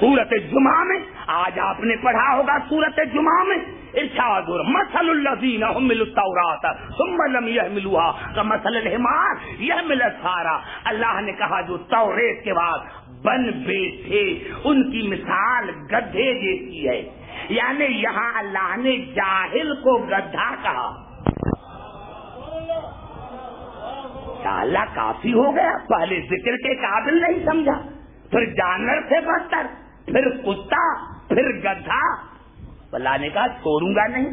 سورت جمعہ میں آج آپ نے پڑھا ہوگا، سورت جمعہ میں ارشاد مثل الذین حملوا التوراۃ ثم لم یحملوها کمثل الحمار یحمل اسفارا۔ اللہ نے کہا جو توریت کے بعد بن بیٹھے ان کی مثال گدھے جیسی ہے، یعنی یہاں اللہ نے جاہل کو گدھا کہا۔ اللہ کافی ہو گیا، پہلے ذکر کے قابل نہیں سمجھا، پھر جانور سے بدتر، پھر کتا، پھر گدھا۔ اللہ نے کہا چھوڑوں گا نہیں۔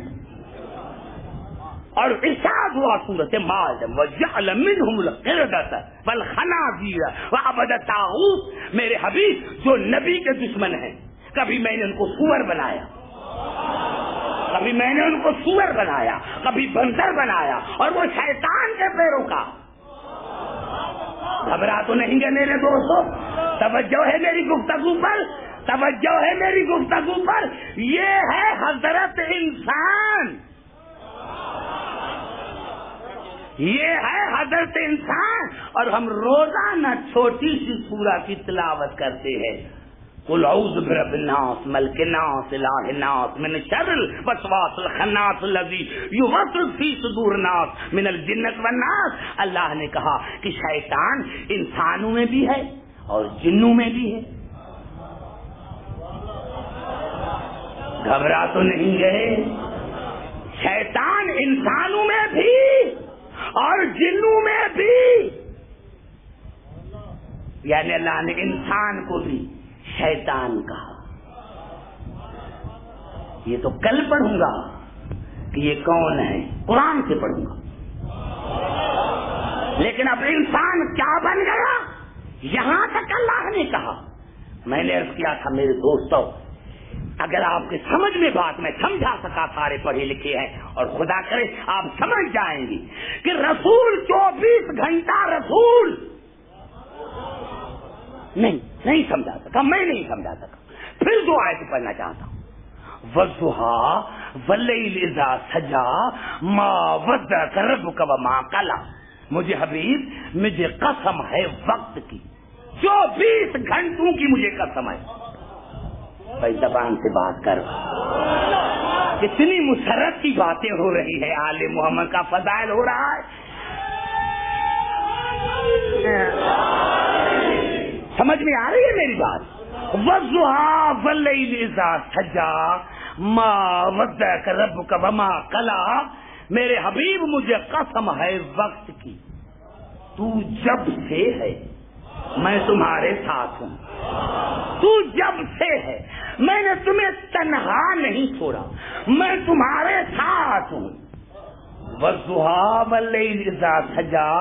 اور ارشاد ہوا سورۃ مائدہ وَجَعَلَ مِنْهُمُ الْقِرْدَةَ وَالْخَنَازِيرَ وَعَبَدَ الطَّاغُوتَ۔ میرے حبیب جو نبی کے دشمن ہیں، کبھی میں نے ان کو سور بنایا، کبھی میں نے ان کو سور بنایا، کبھی بندر بنایا، اور وہ شیطان کے پیروکار۔ گھبرا تو نہیں گے میرے دوستو؟ توجہ ہے میری گفتگو پر، توجہ ہے میری گفتگو پر۔ یہ ہے حضرت انسان، یہ ہے حضرت انسان۔ اور ہم روزانہ چھوٹی سی سورہ کی تلاوت کرتے ہیں، قل اعوذ برب الناس ملک الناس الہ الناس من شر الوسواس الخناس الذی یوسوس فی صدور الناس من الجنۃ والناس۔ اللہ نے کہا کہ شیطان انسانوں میں بھی ہے اور جنوں میں بھی ہے۔ گھبرا تو نہیں گئے؟ شیطان انسانوں میں بھی اور جنوں میں بھی، یعنی اللہ نے انسان کو بھی شیطان کہا. یہ تو کل پڑھوں گا کہ یہ کون ہے، قرآن سے پڑھوں گا. لیکن اب انسان کیا بن گیا، یہاں تک اللہ نے کہا. میں نے عرض کیا تھا میرے دوستوں، اگر آپ کے سمجھ میں بات میں سمجھا سکا، سارے پڑھے لکھے ہیں اور خدا کرے آپ سمجھ جائیں گے کہ رسول 24 گھنٹہ رسول نہیں سمجھا سکا، میں نہیں سمجھا سکا. پھر دو آیت پڑھنا چاہتا ہوں. وَالضُّحَىٰ وَاللَّيْلِ إِذَا سَجَىٰ مَا وَدَّعَكَ رَبُّكَ وَمَا قَلَىٰ. مجھے حبیب، مجھے قسم ہے وقت کی، 24 گھنٹوں کی مجھے قسم ہے. بھائی زبان سے بات کر، کتنی مسرت کی باتیں ہو رہی ہے، آل محمد کا فضائل ہو رہا ہے. سمجھ میں آ رہی ہے میری بات؟ وَالضُّحَىٰ وَاللَّيْلِ إِذَا سَجَىٰ مَا وَدَّعَكَ رَبُّكَ وَمَا قَلَىٰ. میرے حبیب مجھے قسم ہے وقت کی، تو جب سے ہے میں تمہارے ساتھ ہوں. تو جب سے ہے، میں نے تمہیں تنہا نہیں چھوڑا، میں تمہارے ساتھ ہوں. وَالضُّحَىٰ وَاللَّيْلِ إِذَا سَجَىٰ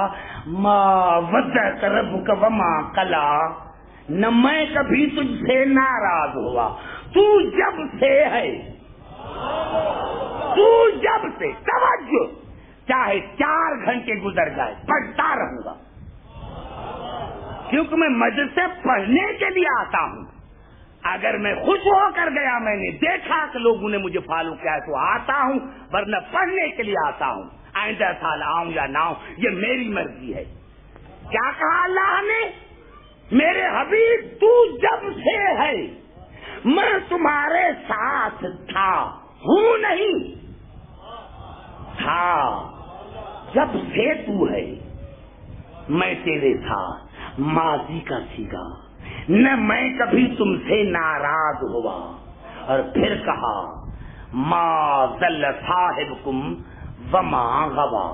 مَا وَدَّعَكَ رَبُّكَ وَمَا قَلَىٰ. نہ میں کبھی تجھ سے ناراض ہوا، تو جب سے ہے، تو جب سے. توجہ، چاہے 4 گھنٹے گزر جائے پڑھتا رہوں گا، کیونکہ میں مدرسے پڑھنے کے لیے آتا ہوں. اگر میں خوش ہو کر گیا، میں نے دیکھا کہ لوگوں نے مجھے فالو کیا ہے تو آتا ہوں، ورنہ پڑھنے کے لیے آتا ہوں. آئندہ سال آؤں یا نہ آؤں یہ میری مرضی ہے. کیا کہا اللہ نے؟ میرے حبیب تو جب سے ہے میں تمہارے ساتھ تھا، ہوں نہیں تھا. جب سے تو ہے میں تیرے ساتھ. ماضی کا سیگا، نہ میں کبھی تم سے ناراض ہوا. اور پھر کہا ما ضل صاحبکم وما غوا.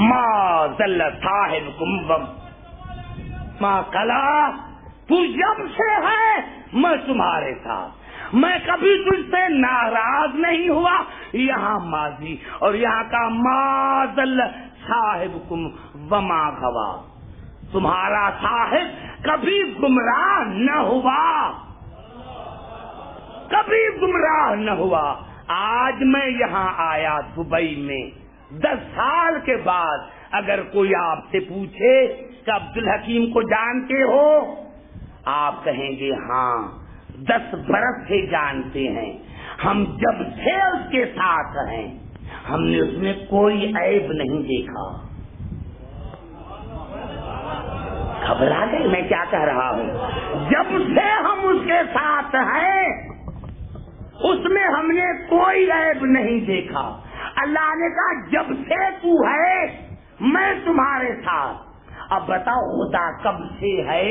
ما ضل صاحبکم وما قلا. تو جب سے ہے میں تمہارے ساتھ، میں کبھی تجھ سے ناراض نہیں ہوا. یہاں ماضی اور یہاں کا ما ضل صاحبکم وما غوا. تمہارا صاحب کبھی گمراہ نہ ہوا، کبھی گمراہ نہ ہوا. آج میں یہاں آیا دبئی میں 10 سال کے بعد، اگر کوئی آپ سے پوچھے کہ عبدالحکیم کو جانتے ہو، آپ کہیں گے ہاں 10 برس سے جانتے ہیں، ہم جب سے اس کے ساتھ ہیں ہم نے اس میں کوئی عیب نہیں دیکھا. گھبرا گئے میں کیا کہہ رہا ہوں؟ جب سے ہم اس کے ساتھ ہیں اس میں ہم نے کوئی عیب نہیں دیکھا. اللہ نے کہا جب سے تو ہے میں تمہارے ساتھ. اب بتاؤ خدا کب سے ہے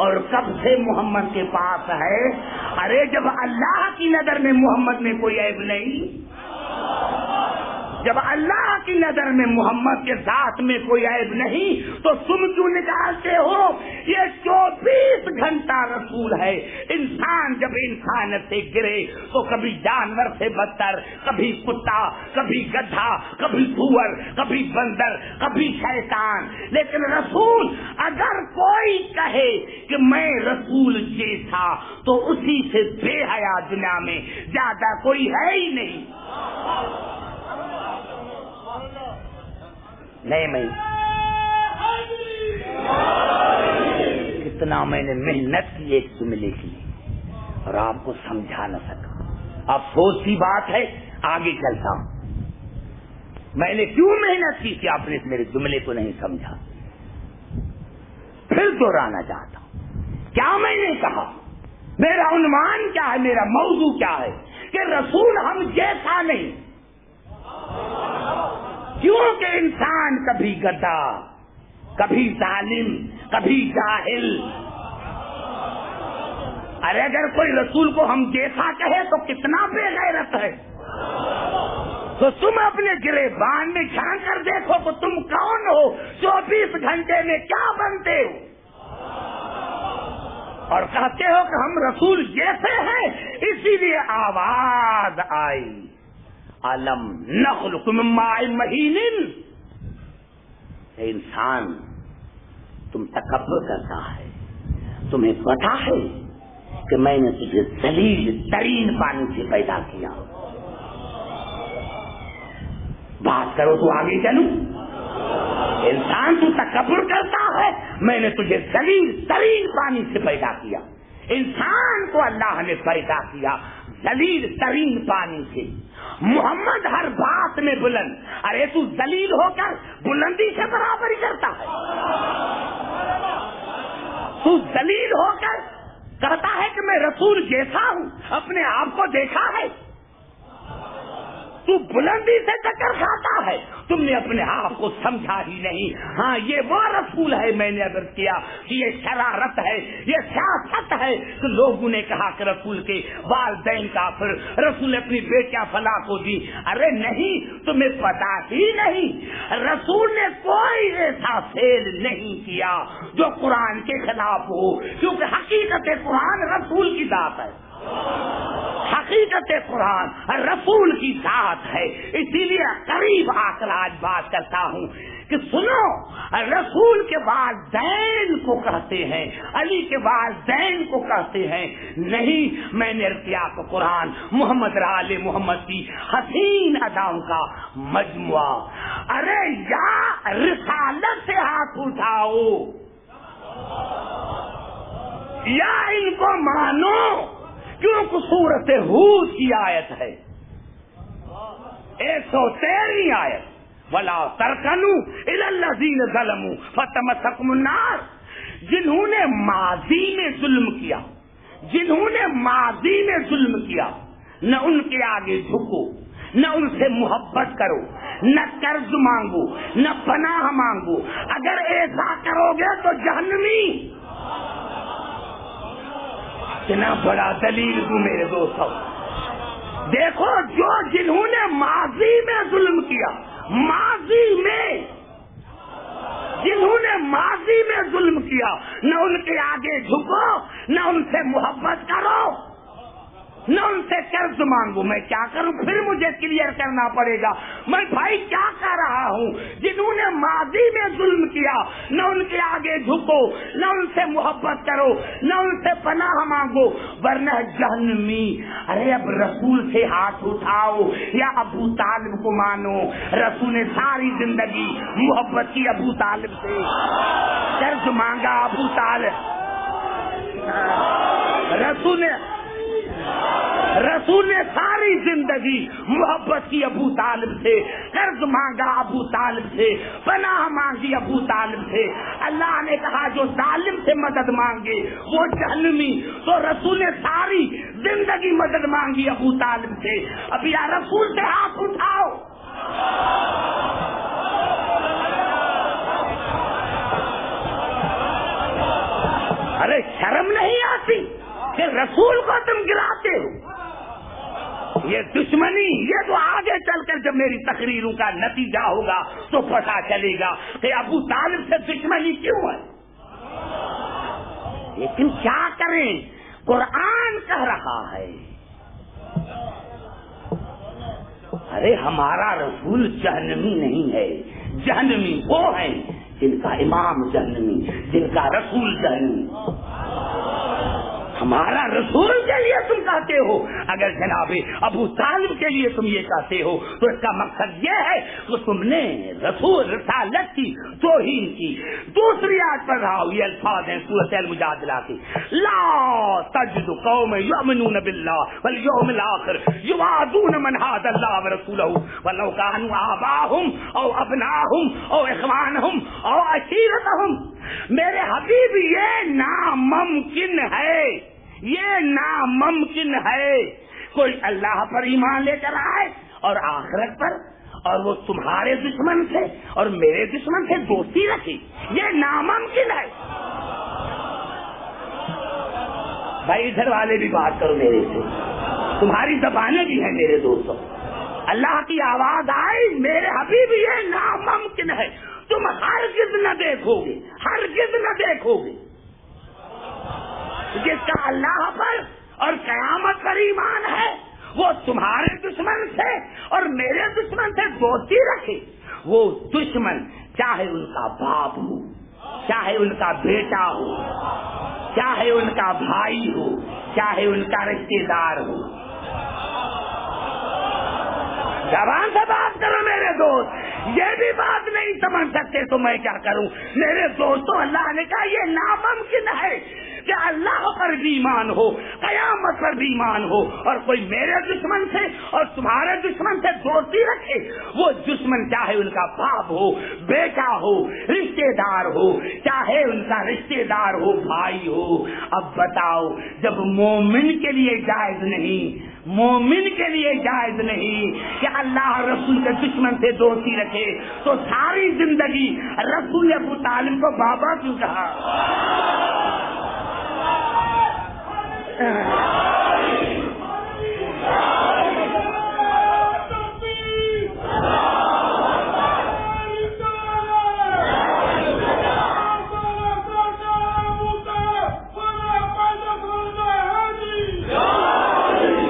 اور کب سے محمد کے پاس ہے؟ ارے جب اللہ کی نظر میں محمد میں کوئی عیب نہیں، جب اللہ کی نظر میں محمد کے ذات میں کوئی عیب نہیں تو تم کیوں نکالتے ہو؟ یہ 24 گھنٹہ رسول ہے. انسان جب انسانیت سے گرے تو کبھی جانور سے بدتر، کبھی کتا، کبھی گدھا، کبھی سور، کبھی بندر، کبھی شیطان. لیکن رسول، اگر کوئی کہے کہ میں رسول جیسا تو اسی سے بے حیا دنیا میں زیادہ کوئی ہے ہی نہیں. نہیں میں کتنا میں نے محنت کی ایک جملے کی اور آپ کو سمجھا نہ سکا. افسوس کی بات ہے. آگے چلتا ہوں. میں نے کیوں محنت کی کہ آپ نے میرے جملے کو نہیں سمجھا. پھر دہرانا چاہتا ہوں. کیا میں نے کہا؟ میرا عنوان کیا ہے، میرا موضوع کیا ہے کہ رسول ہم جیسا نہیں. کیونکہ انسان کبھی گدھا، کبھی ظالم، کبھی جاہل. ارے اگر کوئی رسول کو ہم جیسا کہے تو کتنا بے غیرت ہے. تو تم اپنے گریبان میں جھانک کر دیکھو کہ تم کون ہو، 24 گھنٹے میں کیا بنتے ہو، اور کہتے ہو کہ ہم رسول جیسے ہیں، اسی لیے آواز آئی علم نخلق من ماء مہین۔ انسان تم تکبر کرتا ہے، تمہیں پتا ہے کہ میں نے تجھے ذلیل ترین پانی سے پیدا کیا، بات کرو تو آگے چلوں۔ انسان تو تکبر کرتا ہے، میں نے تجھے ذلیل ترین پانی سے پیدا کیا۔ انسان کو اللہ نے پیدا کیا ذلیل ترین پانی سے۔ محمد ہر بات میں بلند، ارے تو ذلیل ہو کر بلندی سے برابری کرتا ہے، تو ذلیل ہو کر کہتا ہے کہ میں رسول جیسا ہوں، اپنے آپ کو دیکھا ہے، تو بلندی سے ٹکر کھاتا ہے، تم نے اپنے آپ کو سمجھا ہی نہیں۔ ہاں یہ وہ رسول ہے، میں نے عرض کیا کہ یہ شرارت ہے، یہ سیاست ہے کہ لوگوں نے کہا کہ رسول کے والدین کافر، رسول نے اپنی بیٹیاں فلاں کو دی۔ ارے نہیں، تمہیں پتا ہی نہیں، رسول نے کوئی ایسا فعل نہیں کیا جو قرآن کے خلاف ہو، کیونکہ حقیقت قرآن رسول کی ذات ہے، حقیقت قرآن رسول کی ذات ہے۔ اسی لیے قریب آ کر آج بات کرتا ہوں کہ سنو، رسول کے والدین کو کہتے ہیں، علی کے والدین کو کہتے ہیں، نہیں، میں نے کیا کہ قرآن محمد آل محمد کی حسین اداؤں کا مجموعہ۔ ارے یا رسالت سے ہاتھ اٹھاؤ یا ان کو مانو، کیونکہ سورت ہود کی آیت ہے 113 آیت، وَلَا تَرْكَنُوا إِلَى الَّذِينَ ظَلَمُوا فَتَمَسَّكُمُ النَّارُ۔ جنہوں نے ماضی میں ظلم کیا، جنہوں نے ماضی میں ظلم کیا، نہ ان کے آگے جھکو، نہ ان سے محبت کرو، نہ قرض مانگو، نہ پناہ مانگو، اگر ایسا کرو گے تو جہنمی۔ اتنا بڑا دلیل دوں میرے دوستوں، دیکھو جو جنہوں نے ماضی میں ظلم کیا، ماضی میں جنہوں نے ماضی میں ظلم کیا، نہ ان کے آگے جھکو، نہ ان سے محبت کرو، نہ ان سے قرض مانگو۔ میں کیا کروں، پھر مجھے کلیئر کرنا پڑے گا میں بھائی کیا کہہ رہا ہوں۔ جنہوں نے ماضی میں ظلم کیا، نہ ان کے آگے جھکو، نہ ان سے محبت کرو، نہ ان سے پناہ مانگو، ورنہ جہنمی۔ ارے اب رسول سے ہاتھ اٹھاؤ یا ابو طالب کو مانو۔ رسول نے ساری زندگی محبت کی ابو طالب سے، قرض مانگا ابو طالب، رسول نے ساری زندگی محبت کی ابو طالب سے، قرض مانگا ابو طالب سے، پناہ مانگی ابو طالب سے۔ اللہ نے کہا جو ظالم سے مدد مانگے وہ جہنمی، تو رسول نے ساری زندگی مدد مانگی ابو طالب سے۔ اب یا رسول سے ہاتھ اٹھاؤ۔ ارے شرم نہیں آتی کہ رسول کو تم گراتے ہو؟ یہ دشمنی، یہ تو آگے چل کر جب میری تقریروں کا نتیجہ ہوگا تو پتہ چلے گا کہ ابو طالب سے دشمنی کیوں ہے۔ لیکن کیا کریں، قرآن کہہ رہا ہے ارے ہمارا رسول جہنمی نہیں ہے، جہنمی وہ ہیں جن کا امام جہنمی، جن کا رسول جہنمی۔ ہمارا رسول کے لیے تم کہتے ہو، اگر جناب ابو طالب کے لیے تم یہ کہتے ہو تو اس کا مقصد یہ ہے کہ تم نے رسول رسالت کی توہین کی۔ دوسری آیت پڑھ رہا ہوں، یہ الفاظ ہیں سورۃ المجادلہ کی، لا تجد قوم یؤمنون باللہ والیوم الآخر یوادون من حاد اللہ ورسولہ ولو کانوا آباءہم او ابناءہم او اخوانہم او عشیرتہم۔ میرے حبیب یہ ناممکن ہے، یہ ناممکن ہے کوئی اللہ پر ایمان لے کر آئے اور آخرت پر، اور وہ تمہارے دشمن سے اور میرے دشمن سے دوستی رکھے، یہ ناممکن ہے۔ بھائی ادھر والے بھی بات کرو میرے سے، تمہاری زبانیں بھی ہیں میرے دوستوں۔ اللہ کی آواز آئی میرے حبیب یہ ناممکن ہے، تم ہرگز نہ دیکھو گے، ہرگز نہ دیکھو گے جس کا اللہ پر اور قیامت پر ایمان ہے وہ تمہارے دشمن سے اور میرے دشمن سے دوستی رکھے۔ وہ دشمن چاہے ان کا باپ ہو، چاہے ان کا بیٹا ہو، چاہے ان کا بھائی ہو، چاہے ان کا رشتے دار ہو۔ زبان سے بات کرو میرے دوست، یہ بھی بات نہیں سمجھ سکتے تو میں کیا کروں؟ میرے دوستوں، اللہ نے کہا یہ ناممکن ہے کہ اللہ پر بھی ایمان ہو، قیامت پر بھی ایمان ہو، اور کوئی میرے دشمن سے اور تمہارے دشمن سے دوستی رکھے۔ وہ دشمن چاہے ان کا باپ ہو، بیٹا ہو، رشتے دار ہو، چاہے ان کا رشتے دار ہو، بھائی ہو۔ اب بتاؤ، جب مومن کے لیے جائز نہیں، مومن کے لیے جائز نہیں کہ اللہ رسول کے دشمن سے دوستی رکھے، تو ساری زندگی رسول ابو طالب کو بابا کیوں کہا؟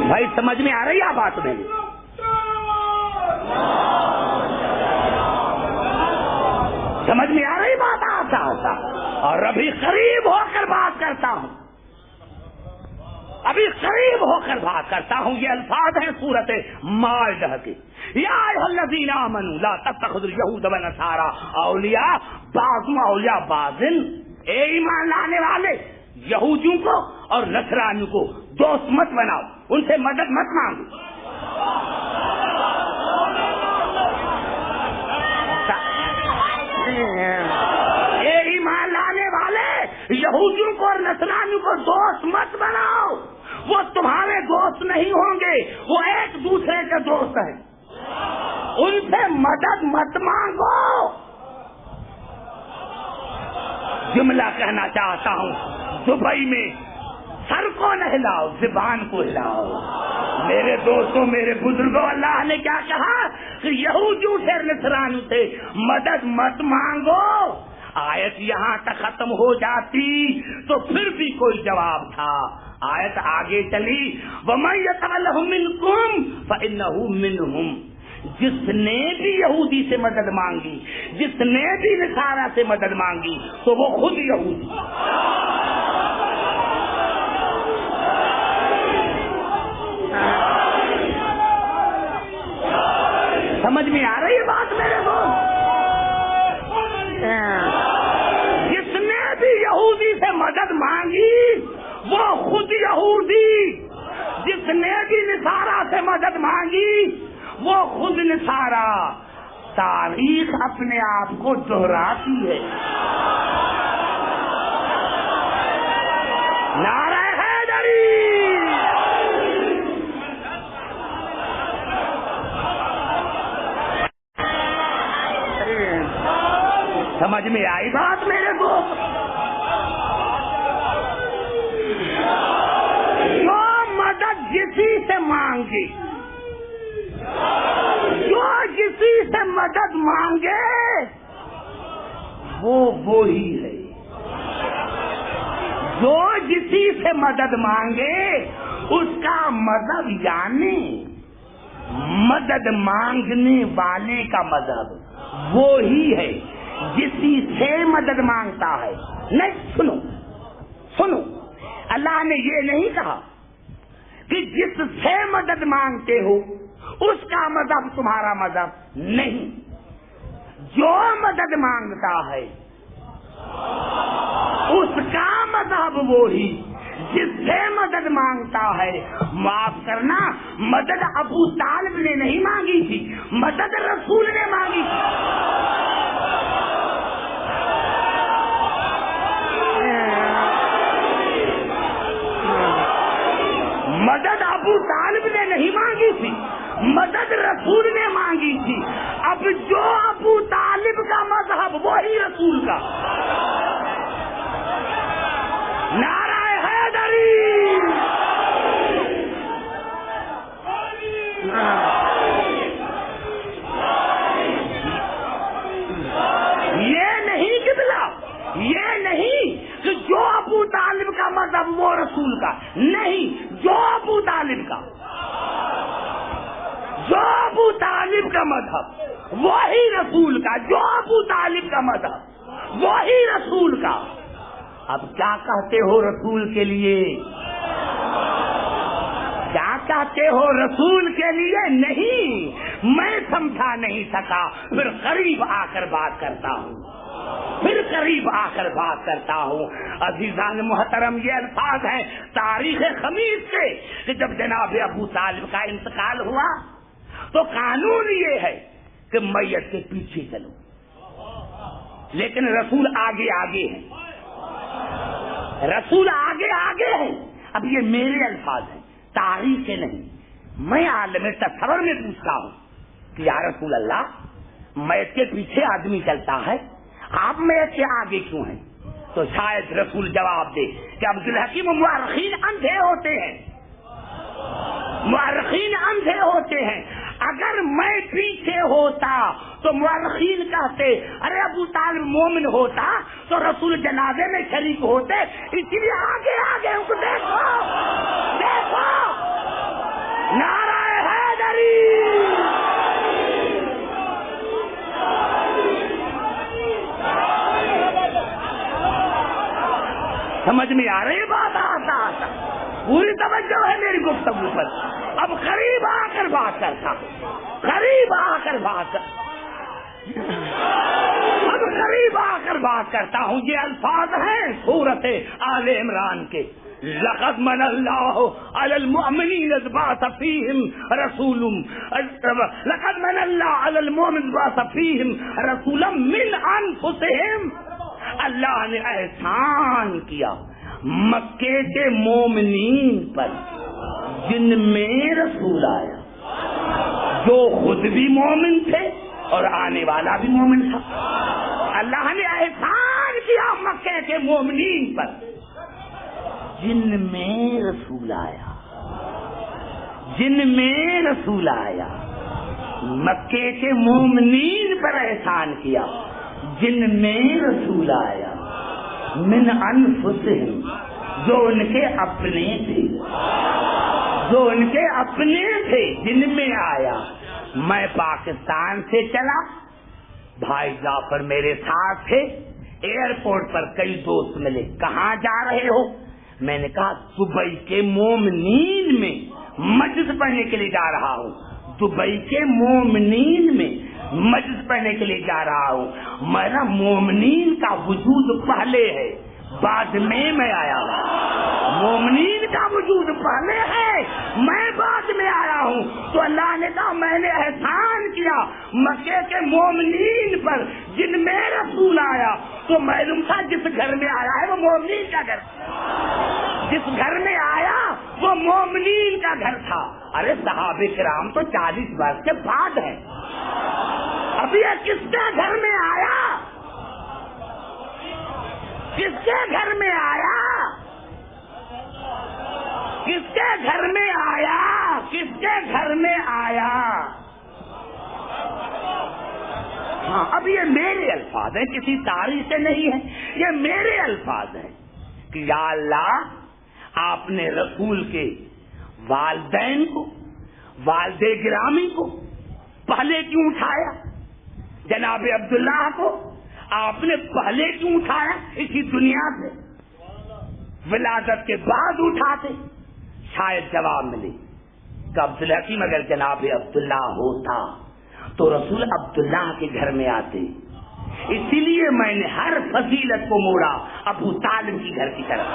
بھائی سمجھ میں آ رہی ہے بات؟ میں سمجھ میں آ رہی بات؟ آتا آتا اور ابھی قریب ہو کر بات کرتا ہوں، ابھی قریب ہو کر بات کرتا ہوں۔ یہ الفاظ ہیں سورت مائدہ کے، یا ایھا الذین آمنوا لا تتخذوا اليہود والنصارى اولیاء بعضهم اولیاء بعض۔ اے ایمان لانے والے، یہودیوں کو اور نصرانیوں کو دوست مت بناؤ، ان سے مدد مت مانگو۔ اے ایمان لانے والے، یہودیوں کو اور نصرانیوں کو دوست مت بناؤ، وہ تمہارے دوست نہیں ہوں گے، وہ ایک دوسرے کے دوست ہیں، ان سے مدد مت مانگو۔ جملہ کہنا چاہتا ہوں، دبئی میں سر کو نہ ہلاؤ، زبان کو ہلاؤ۔ میرے دوستوں، میرے بزرگوں، اللہ نے کیا کہا کہ یہودیوں سے نصرانیوں سے مدد مت مانگو۔ آیت یہاں تک ختم ہو جاتی تو پھر بھی کوئی جواب تھا۔ آیت آگے چلی، وَمَن يَتَوَلَّهُم مِّنكُمْ فَإِنَّهُ مِنْهُمْ۔ جس نے بھی یہودی سے مدد مانگی، جس نے بھی نصارہ سے مدد مانگی، تو وہ خود یہودی۔ سمجھ میں آ رہی ہے بات میرے دوست؟ جس نے بھی یہودی سے مدد مانگی وہ خود یہودی، جس نے بھی نصارہ سے مدد مانگی وہ خود نصارہ۔ تاریخ اپنے آپ کو دہراتی ہے۔ نعرہ حیدری! سمجھ میں آئی بات میرے دوست؟ جو مدد جسی سے مانگی، جو کسی سے مدد مانگے وہ وہی ہے۔ جو کسی سے مدد مانگے اس کا مذہب، یعنی مدد مانگنے والے کا مذہب وہی ہے جسی سے مدد مانگتا ہے۔ نہیں، سنو، اللہ نے یہ نہیں کہا کہ جس سے مدد مانگتے ہو اس کا مذہب تمہارا مذہب نہیں۔ جو مدد مانگتا ہے اس کا مذہب وہی جس سے مدد مانگتا ہے۔ معاف کرنا، مدد ابو طالب نے نہیں مانگی تھی، مدد رسول نے مانگی تھی۔ مدد ابو طالب نے نہیں مانگی تھی، مدد رسول نے مانگی تھی۔ اب جو ابو طالب کا مذہب وہی رسول کا۔ نعرہ حیدری! نہیں، جو ابو طالب کا مذہب وہی رسول کا، جو ابو طالب کا مذہب وہی رسول کا۔ اب کیا کہتے ہو رسول کے لیے؟ کیا کہتے ہو رسول کے لیے؟ نہیں، میں سمجھا نہیں سکا، پھر قریب آ کر بات کرتا ہوں، عزیزان محترم، یہ الفاظ ہیں تاریخ خمیس کے کہ جب جناب ابو طالب کا انتقال ہوا تو قانون یہ ہے کہ میت کے پیچھے چلو، لیکن رسول آگے آگے ہیں، رسول آگے آگے ہیں۔ اب یہ میرے الفاظ ہیں، تاریخ کے نہیں۔ میں عالم تصور میں پوچھتا ہوں کہ یا رسول اللہ، میت کے پیچھے آدمی چلتا ہے، آپ میت کے آگے کیوں ہیں؟ تو شاید رسول جواب دے کہ عبدالحکیم، مورخین اندھے ہوتے ہیں، اگر میں پیچھے ہوتا تو مورخین کہتے ارے ابو طالب مومن ہوتا تو رسول جنازے میں شریک ہوتے، اسی لیے آگے ان کو دیکھو نعرہ حیدری۔ سمجھ میں آ رہی بات؟ آتا پوری توجہ ہے میری گفتگو پر۔ اب قریب آ کر بات کرتا ہوں۔ یہ الفاظ ہیں سورۃ آل عمران کے، لقد من اللہ علی المؤمنین اذ بعث فیہم رسولا من انفسہم۔ اللہ نے احسان کیا مکے کے مومنین پر جن میں رسول آیا جو خود بھی مومن تھے اور آنے والا بھی مومن تھا۔ اللہ نے احسان کیا مکے کے مومنین پر جن میں رسول آیا، مکے کے مومنین پر احسان کیا جن میں رسول آیا، من انفسہم، جو ان کے اپنے تھے جن میں آیا۔ میں پاکستان سے چلا، بھائی جعفر میرے ساتھ تھے، ایئرپورٹ پر کئی دوست ملے، کہاں جا رہے ہو؟ میں نے کہا دبئی کے مومنین میں مجلس پڑھنے کے لیے جا رہا ہوں، دبئی کے مومنین میں مجلس پڑھنے کے لیے جا رہا ہوں۔ میرا مومنین کا وجود پہلے ہے، بعد میں آیا ہوں، مومنین کا وجود پہلے ہے، میں بعد میں آیا ہوں۔ تو اللہ نے کہا میں نے احسان کیا مکے کے مومنین پر جن میں رسول آیا، تو معلوم تھا جس گھر میں آیا ہے وہ مومنین کا گھر، جس گھر میں آیا وہ مومنین کا گھر تھا۔ ارے صحابہ کرام تو 40 برس کے بعد ہیں، ابھی یہ کس کے گھر میں آیا؟ کس کے گھر میں آیا؟ کس کے گھر میں آیا؟ کس کے گھر میں آیا؟ ہاں، اب یہ میرے الفاظ ہیں، کسی تاریخ سے نہیں ہے، یہ میرے الفاظ ہیں کہ یا اللہ، آپ نے رسول کے والدین کو، والد گرامی کو پہلے کیوں اٹھایا؟ جناب عبداللہ کو آپ نے پہلے کیوں اٹھایا اسی دنیا سے؟ ولادت کے بعد اٹھاتے، شاید جواب ملے کہ عبدالحکیم اگر جناب عبداللہ ہوتا تو رسول عبداللہ کے گھر میں آتے، اسی لیے میں نے ہر فضیلت کو موڑا ابو طالب کی گھر کی طرف،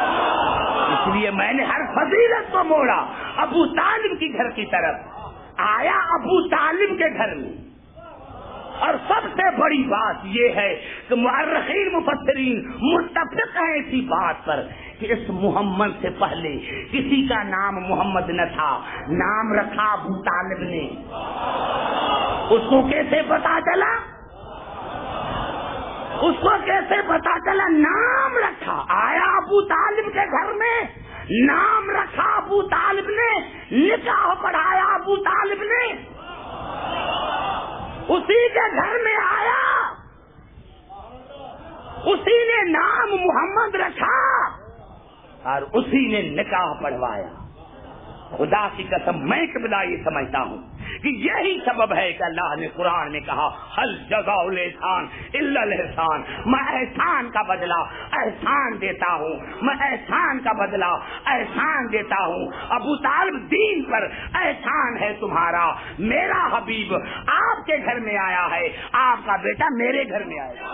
اس لیے میں نے ہر فضیلت کو موڑا ابو طالب کی گھر کی طرف، آیا ابو طالب کے گھر میں۔ اور سب سے بڑی بات یہ ہے کہ مؤرخین مفسرین متفق ہیں اسی بات پر کہ اس محمد سے پہلے کسی کا نام محمد نہ تھا، نام رکھا ابو طالب نے۔ اس کو کیسے پتا چلا؟ اس کو کیسے پتا چلا؟ نام رکھا، آیا ابو طالب کے گھر میں، نام رکھا ابو طالب نے، نکاح پڑھایا ابو طالب نے، اسی کے گھر میں آیا، اسی نے نام محمد رکھا، اور اسی نے نکاح پڑھوایا. خدا کی قسم میں قبلہ یہ سمجھتا ہوں کہ یہی سبب ہے کہ اللہ نے قرآن میں کہا ہل جزاء الاحسان الا الاحسان. میں احسان کا بدلہ احسان دیتا ہوں, میں احسان کا بدلہ احسان دیتا ہوں. ابو طالب دین پر احسان ہے تمہارا. میرا حبیب آپ کے گھر میں آیا ہے, آپ کا بیٹا میرے گھر میں آیا ہے.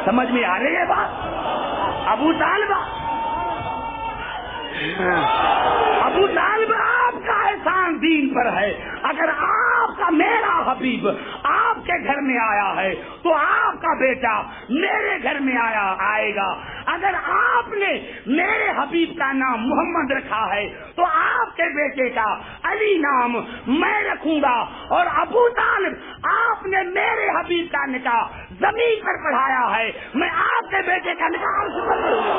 سمجھ میں آ رہی ہے بات؟ ابو طالب آپ کا احسان دین پر ہے. اگر آپ کا میرا حبیب آپ کے گھر میں آیا ہے تو آپ کا بیٹا میرے گھر میں آئے گا. اگر آپ نے میرے حبیب کا نام محمد رکھا ہے تو آپ کے بیٹے کا علی نام میں رکھوں گا. اور ابو طالب آپ نے میرے حبیب کا نکاح زمین پر پڑھایا ہے, میں آپ کے بیٹے کا نکاح عرش پر پڑھوں گا.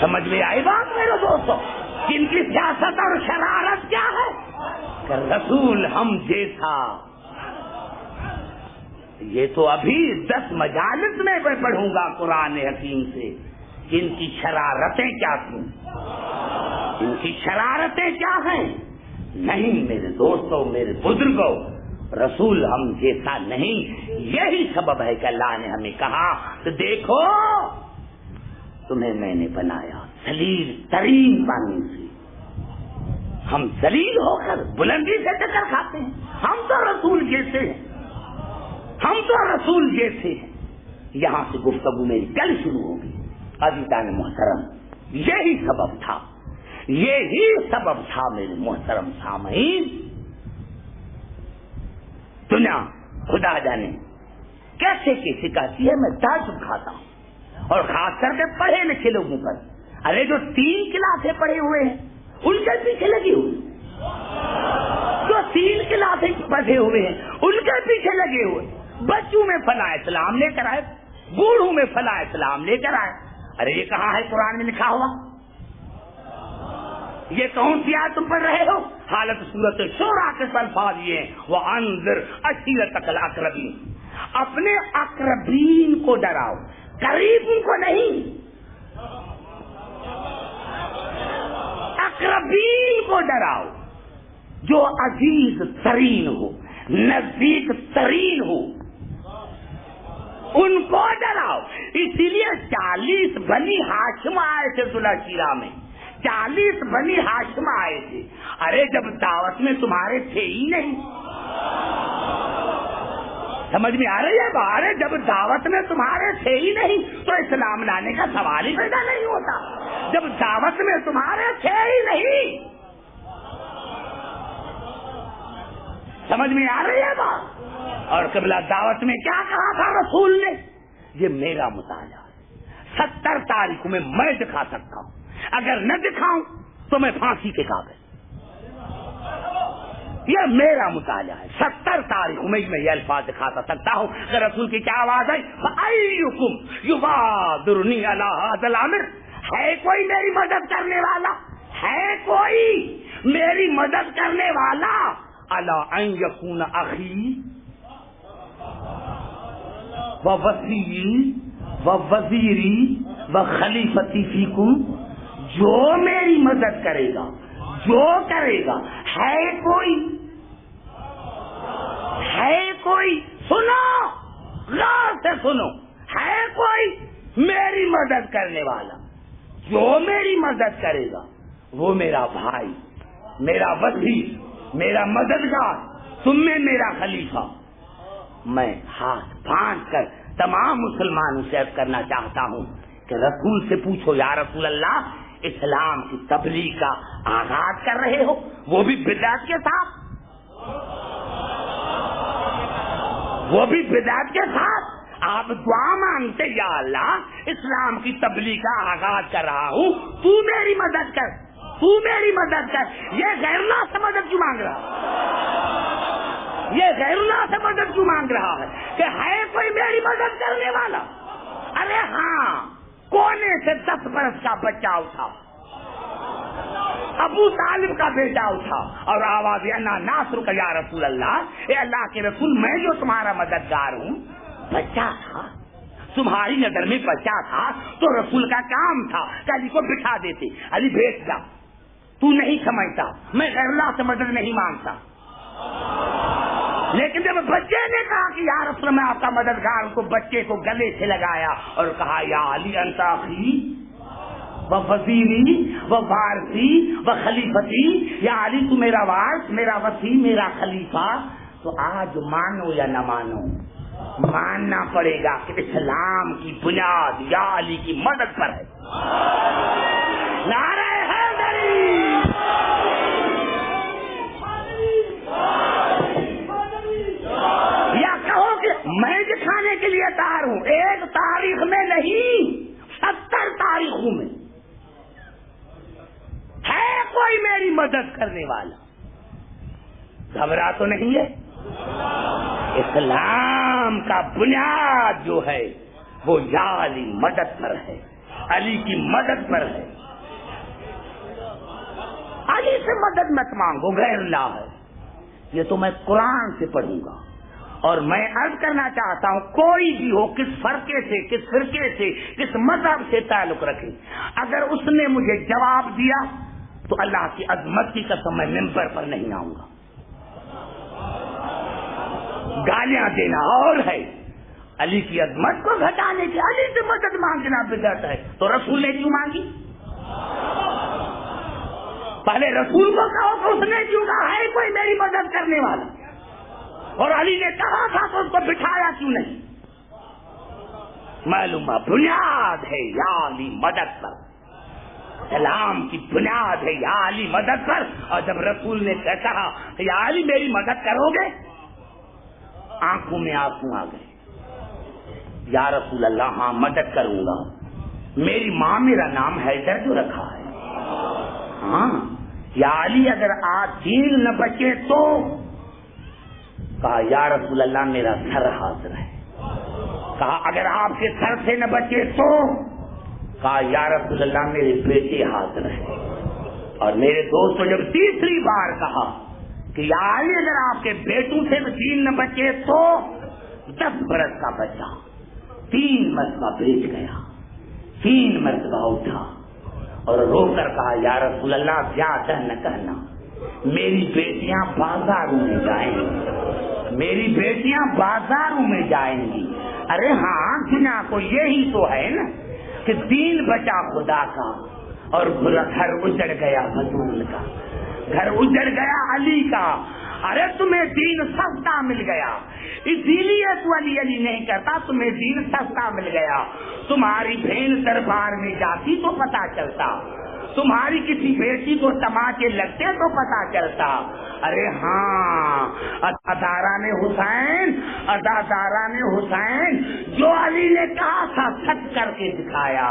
سمجھ میں آئی بات میرے دوستوں؟ ان کی سیاست اور شرارت کیا ہے کہ رسول ہم جیسا. یہ تو ابھی 10 مجالس میں پڑھوں گا قرآن حکیم سے. ان کی شرارتیں کیا تھیں, ان کی شرارتیں کیا ہیں. نہیں میرے دوستوں, میرے بزرگوں, رسول ہم جیسا نہیں. یہی سبب ہے کہ اللہ نے ہمیں کہا کہ دیکھو تمہیں میں نے بنایا ذلیل ترین پانی سے. ہم ذلیل ہو کر بلندی سے ٹکر کھاتے ہیں. ہم تو رسول جیسے ہیں, ہم تو رسول جیسے ہیں. یہاں سے گفتگو میری کل شروع ہوگی. عزیزان محترم, یہی سبب تھا, یہی سبب تھا میرے محترم سامعین. دنیا خدا جانے کیسے کیسے کہتی ہے, میں تعجب کھاتا ہوں. اور خاص کر کے پڑھے لکھے لوگوں پر. ارے جو 3 کلاسیں پڑھے ہوئے ہیں ان کے پیچھے لگی ہوئی, جو 3 کلاسیں پڑھے ہوئے ہیں ان کے پیچھے لگے ہوئے. بچوں میں فلاں اسلام لے کر آئے, بوڑھوں میں فلاں اسلام لے کر آئے. ارے یہ کہاں ہے قرآن میں لکھا ہوا؟ یہ کون سی آیت تم پڑھ رہے ہو؟ حالت صورت شورا کے الفاظ یہ ہیں وَأَنذِرْ عَشِيرَتَكَ الْأَقْرَبِينَ. اپنے اقربین کو ڈراؤ, قریبوں کو نہیں. اقربین کو ڈراؤ, جو عزیز ترین ہو, نزدیک ترین ہو, ان کو ڈراؤ. اسی لیے 40 بنی ہاشم آئے تھے ذوالحجہ میں, 40 بنی ہاشم آئے تھے. ارے جب دعوت میں تمہارے تھے ہی نہیں. سمجھ میں آ رہی ہے بات؟ جب دعوت میں تمہارے تھے ہی نہیں تو اسلام لانے کا سوال ہی پیدا نہیں ہوتا. جب دعوت میں تمہارے تھے ہی نہیں, سمجھ میں آ رہی ہے بات؟ اور قبلہ دعوت میں کیا کہا تھا رسول نے؟ یہ میرا مطالعہ ہے, 70 تاریخوں میں میں دکھا سکتا ہوں, اگر نہ دکھاؤں تو میں پھانسی کے قابل. یہ میرا مطالعہ ہے. 70 تاریخوں میں یہ الفاظ دکھاتا سکتا ہوں کہ رسول کی کیا آواز ہے, فَأَيُّكُمْ يُبَادِرُنِي عَلَىٰ هَٰذَا الْأَمْرِ. ہے کوئی میری مدد کرنے والا؟ ہے کوئی میری مدد کرنے والا؟ عَلَىٰ أَن يَكُونَ أَخِي وَوَصِيِّي وَوَزِيرِي وَخَلِيفَتِي فِيكُمْ. جو میری مدد کرے گا, جو کرے گا. ہے کوئی, ہے کوئی, سنو غور سے سنو, ہے کوئی میری مدد کرنے والا؟ جو میری مدد کرے گا وہ میرا بھائی, میرا وزیر, میرا مددگار, تم میں میرا خلیفہ. میں ہاتھ باندھ کر تمام مسلمانوں سے عرض کرنا چاہتا ہوں کہ رسول سے پوچھو, یا رسول اللہ اسلام کی تبلیغ کا آغاز کر رہے ہو, وہ بھی بدعت کے ساتھ, وہ بھی بدعت کے ساتھ. آپ دعا مانگتے یا اللہ اسلام کی تبلیغ کا آغاز کر رہا ہوں، تو میری مدد کر، تو میری مدد کر. یہ غیر اللہ سے مدد کیوں مانگ رہا ہے؟ یہ غیر اللہ سے مدد کیوں مانگ رہا ہے کہ ہے کوئی میری مدد کرنے والا؟ ارے ہاں، کونے سے 10 برس کا بچہ اٹھا، ابو طالب کا بیٹا اٹھا اور آواز انا ناصر کا یا رسول اللہ، اے اللہ کے رسول میں جو تمہارا مددگار ہوں. بچہ تھا، تمہاری نظر میں بچہ تھا تو رسول کا کام تھا کہ علی کو بٹھا دیتے، علی بیٹھ جا، تو نہیں سمجھتا میں غیر اللہ سے مدد نہیں مانگتا. لیکن جب بچے نے کہا کہ یا رسول میں آپ کا مددگار ہوں، تو بچے کو گلے سے لگایا اور کہا یا علی انت اخی و وزیری و وارثی و خلیفتی، یا علی تو میرا وارث، میرا وصی، میرا خلیفہ. تو آج مانو یا نہ مانو، ماننا پڑے گا کہ اسلام کی بنیاد یا علی کی مدد پر ہے. نعرہ حیدری، یا کہو کہ میں دکھانے کے لیے تیار ہوں، ایک تاریخ میں نہیں 70 تاریخوں میں ہے کوئی میری مدد کرنے والا. گھبرا تو نہیں ہے؟ اسلام کا بنیاد جو ہے وہ یا علی مدد پر ہے، علی کی مدد پر ہے. علی سے مدد مت مانگو، غیر اللہ ہے. یہ تو میں قرآن سے پڑھوں گا. اور میں عرض کرنا چاہتا ہوں کوئی بھی ہو، کس فرقے سے، کس فرقے سے، کس مذہب سے تعلق رکھے، اگر اس نے مجھے جواب دیا تو اللہ کی عظمت کی قسم میں ممبر پر نہیں آؤں گا. گالیاں دینا اور ہے، علی کی عظمت کو گھٹانے کی، علی سے مدد مانگنا بدعت ہے. تو رسول نے کیوں مانگی؟ پہلے رسول کو کہو کہ اس نے کیوں کہا ہے کوئی میری مدد کرنے والا، اور علی نے کہا تھا تو اس کو بٹھایا کیوں نہیں؟ معلوم بنیاد ہے یا علی مدد پر، اسلام کی بنیاد ہے یا علی مدد پر. اور جب رسول نے کہا کہ یا علی میری مدد کرو گے، آنکھوں میں آنسو آ گئے. یا رسول اللہ ہاں مدد کروں گا، میری ماں میرا نام حیدر جو رکھا ہے. ہاں یا علی اگر آج دین نہ بچے تو؟ کہا یا رسول اللہ میرا سر حاضر ہے. کہا اگر آپ کے سر سے نہ بچے تو؟ کہا یا رسول اللہ میرے بیٹے حاضر ہیں. اور میرے دوستو جب تیسری بار کہا کہ یا علی اگر آپ کے بیٹوں سے دین نہ بچے تو، 10 برس کا بچہ 3 مرتبہ بیٹھ گیا، 3 مرتبہ اٹھا اور رو کر کہا یا رسول اللہ زیادہ نہ کہنا، میری بیٹیاں بازاروں میں جائیں گی، میری بیٹیاں بازاروں میں جائیں گی. ارے ہاں دنیا کو یہی تو ہے نا کہ دین بچا خدا کا اور گھر اجڑ گیا بطول کا، گھر اجڑ گیا علی کا. ارے تمہیں دین سستا مل گیا، اسی لیے تو علی علی نہیں کرتا، تمہیں دین سستا مل گیا. تمہاری بہن دربار میں جاتی تو پتا چلتا، تمہاری کسی بیٹی کو تماچے لگتے تو پتا چلتا. ارے ہاں اداداران حسین، اداداران حسین جو علی نے کہا تھا سچ کر کے دکھایا.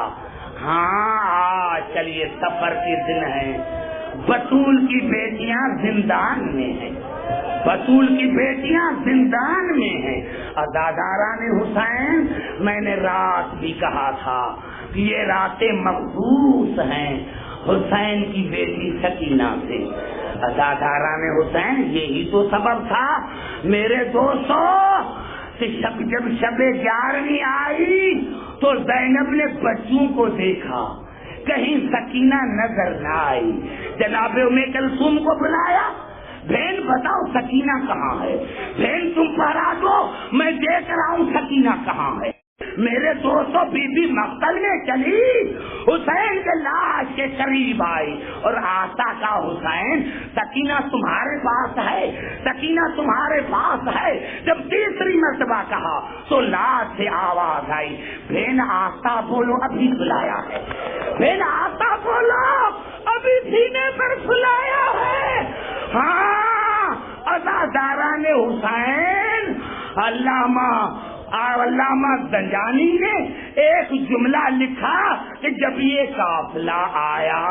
ہاں چلیے سفر کے دن ہیں، بطول کی بیٹیاں زندان میں ہیں، بطول کی بیٹیاں زندان میں ہیں. اداداران حسین میں نے رات بھی کہا تھا کہ یہ راتیں مخصوص ہیں حسین کی بیٹی سکینہ سے. اداداران حسین یہی تو سبب تھا میرے دوستو کہ جب شب 11ویں آئی تو زینب نے بچوں کو دیکھا، کہیں سکینہ نظر نہ آئی. جناب ام کلثوم کو بلایا، بہن بتاؤ سکینہ کہاں ہے؟ بہن تم پہرا دو، میں دیکھ رہا ہوں سکینہ کہاں ہے. میرے دوستوں بی بی مقتل میں چلی، حسین کے لاش کے قریب آئی اور آتا کا حسین سکینہ تمہارے پاس ہے، سکینہ تمہارے پاس ہے. جب تیسری مرتبہ کہا تو لاش سے آواز آئی، بہن آتا بولو ابھی بلایا ہے، بہن آتا بولو ابھی سینے پر بلایا ہے. ہاں اداداران حسین علامہ علامہ زنجانی نے ایک جملہ لکھا کہ جب یہ قافلہ آیا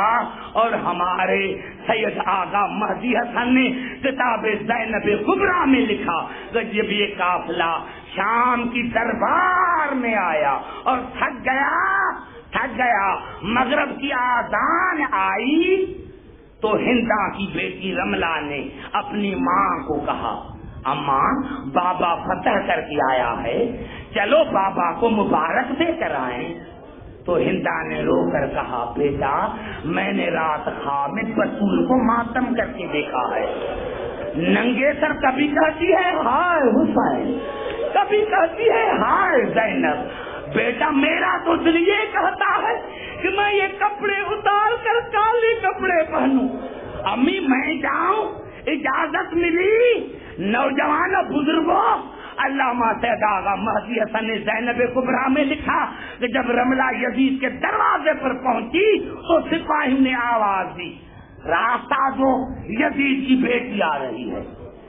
اور ہمارے سید آغا مہدی حسن نے کتاب زینب کبریٰ میں لکھا کہ جب یہ قافلہ شام کی دربار میں آیا اور تھک گیا مغرب کی آذان آئی تو ہندا کی بیٹی رملہ نے اپنی ماں کو کہا اماں بابا فتح کر کے آیا ہے، چلو بابا کو مبارک دے کر آئیں۔ تو ہندا نے رو کر کہا بیٹا میں نے رات خواب میں بطول کو ماتم کر کے دیکھا ہے، ننگے سر کبھی کہتی ہے ہائے حسین، کبھی کہتی ہے ہائے زینب۔ بیٹا میرا تو دل یہ کہتا ہے کہ میں یہ کپڑے اتار کر کالے کپڑے پہنوں۔ امی میں جاؤں؟ اجازت ملی؟ نوجوانوں بزرگوں، علامہ سید آغا مہدی حسن نے زینب کبریٰ میں لکھا کہ جب رملہ یزید کے دروازے پر پہنچی تو سپاہیوں نے آواز دی راستہ دو یزید کی بیٹی آ رہی ہے۔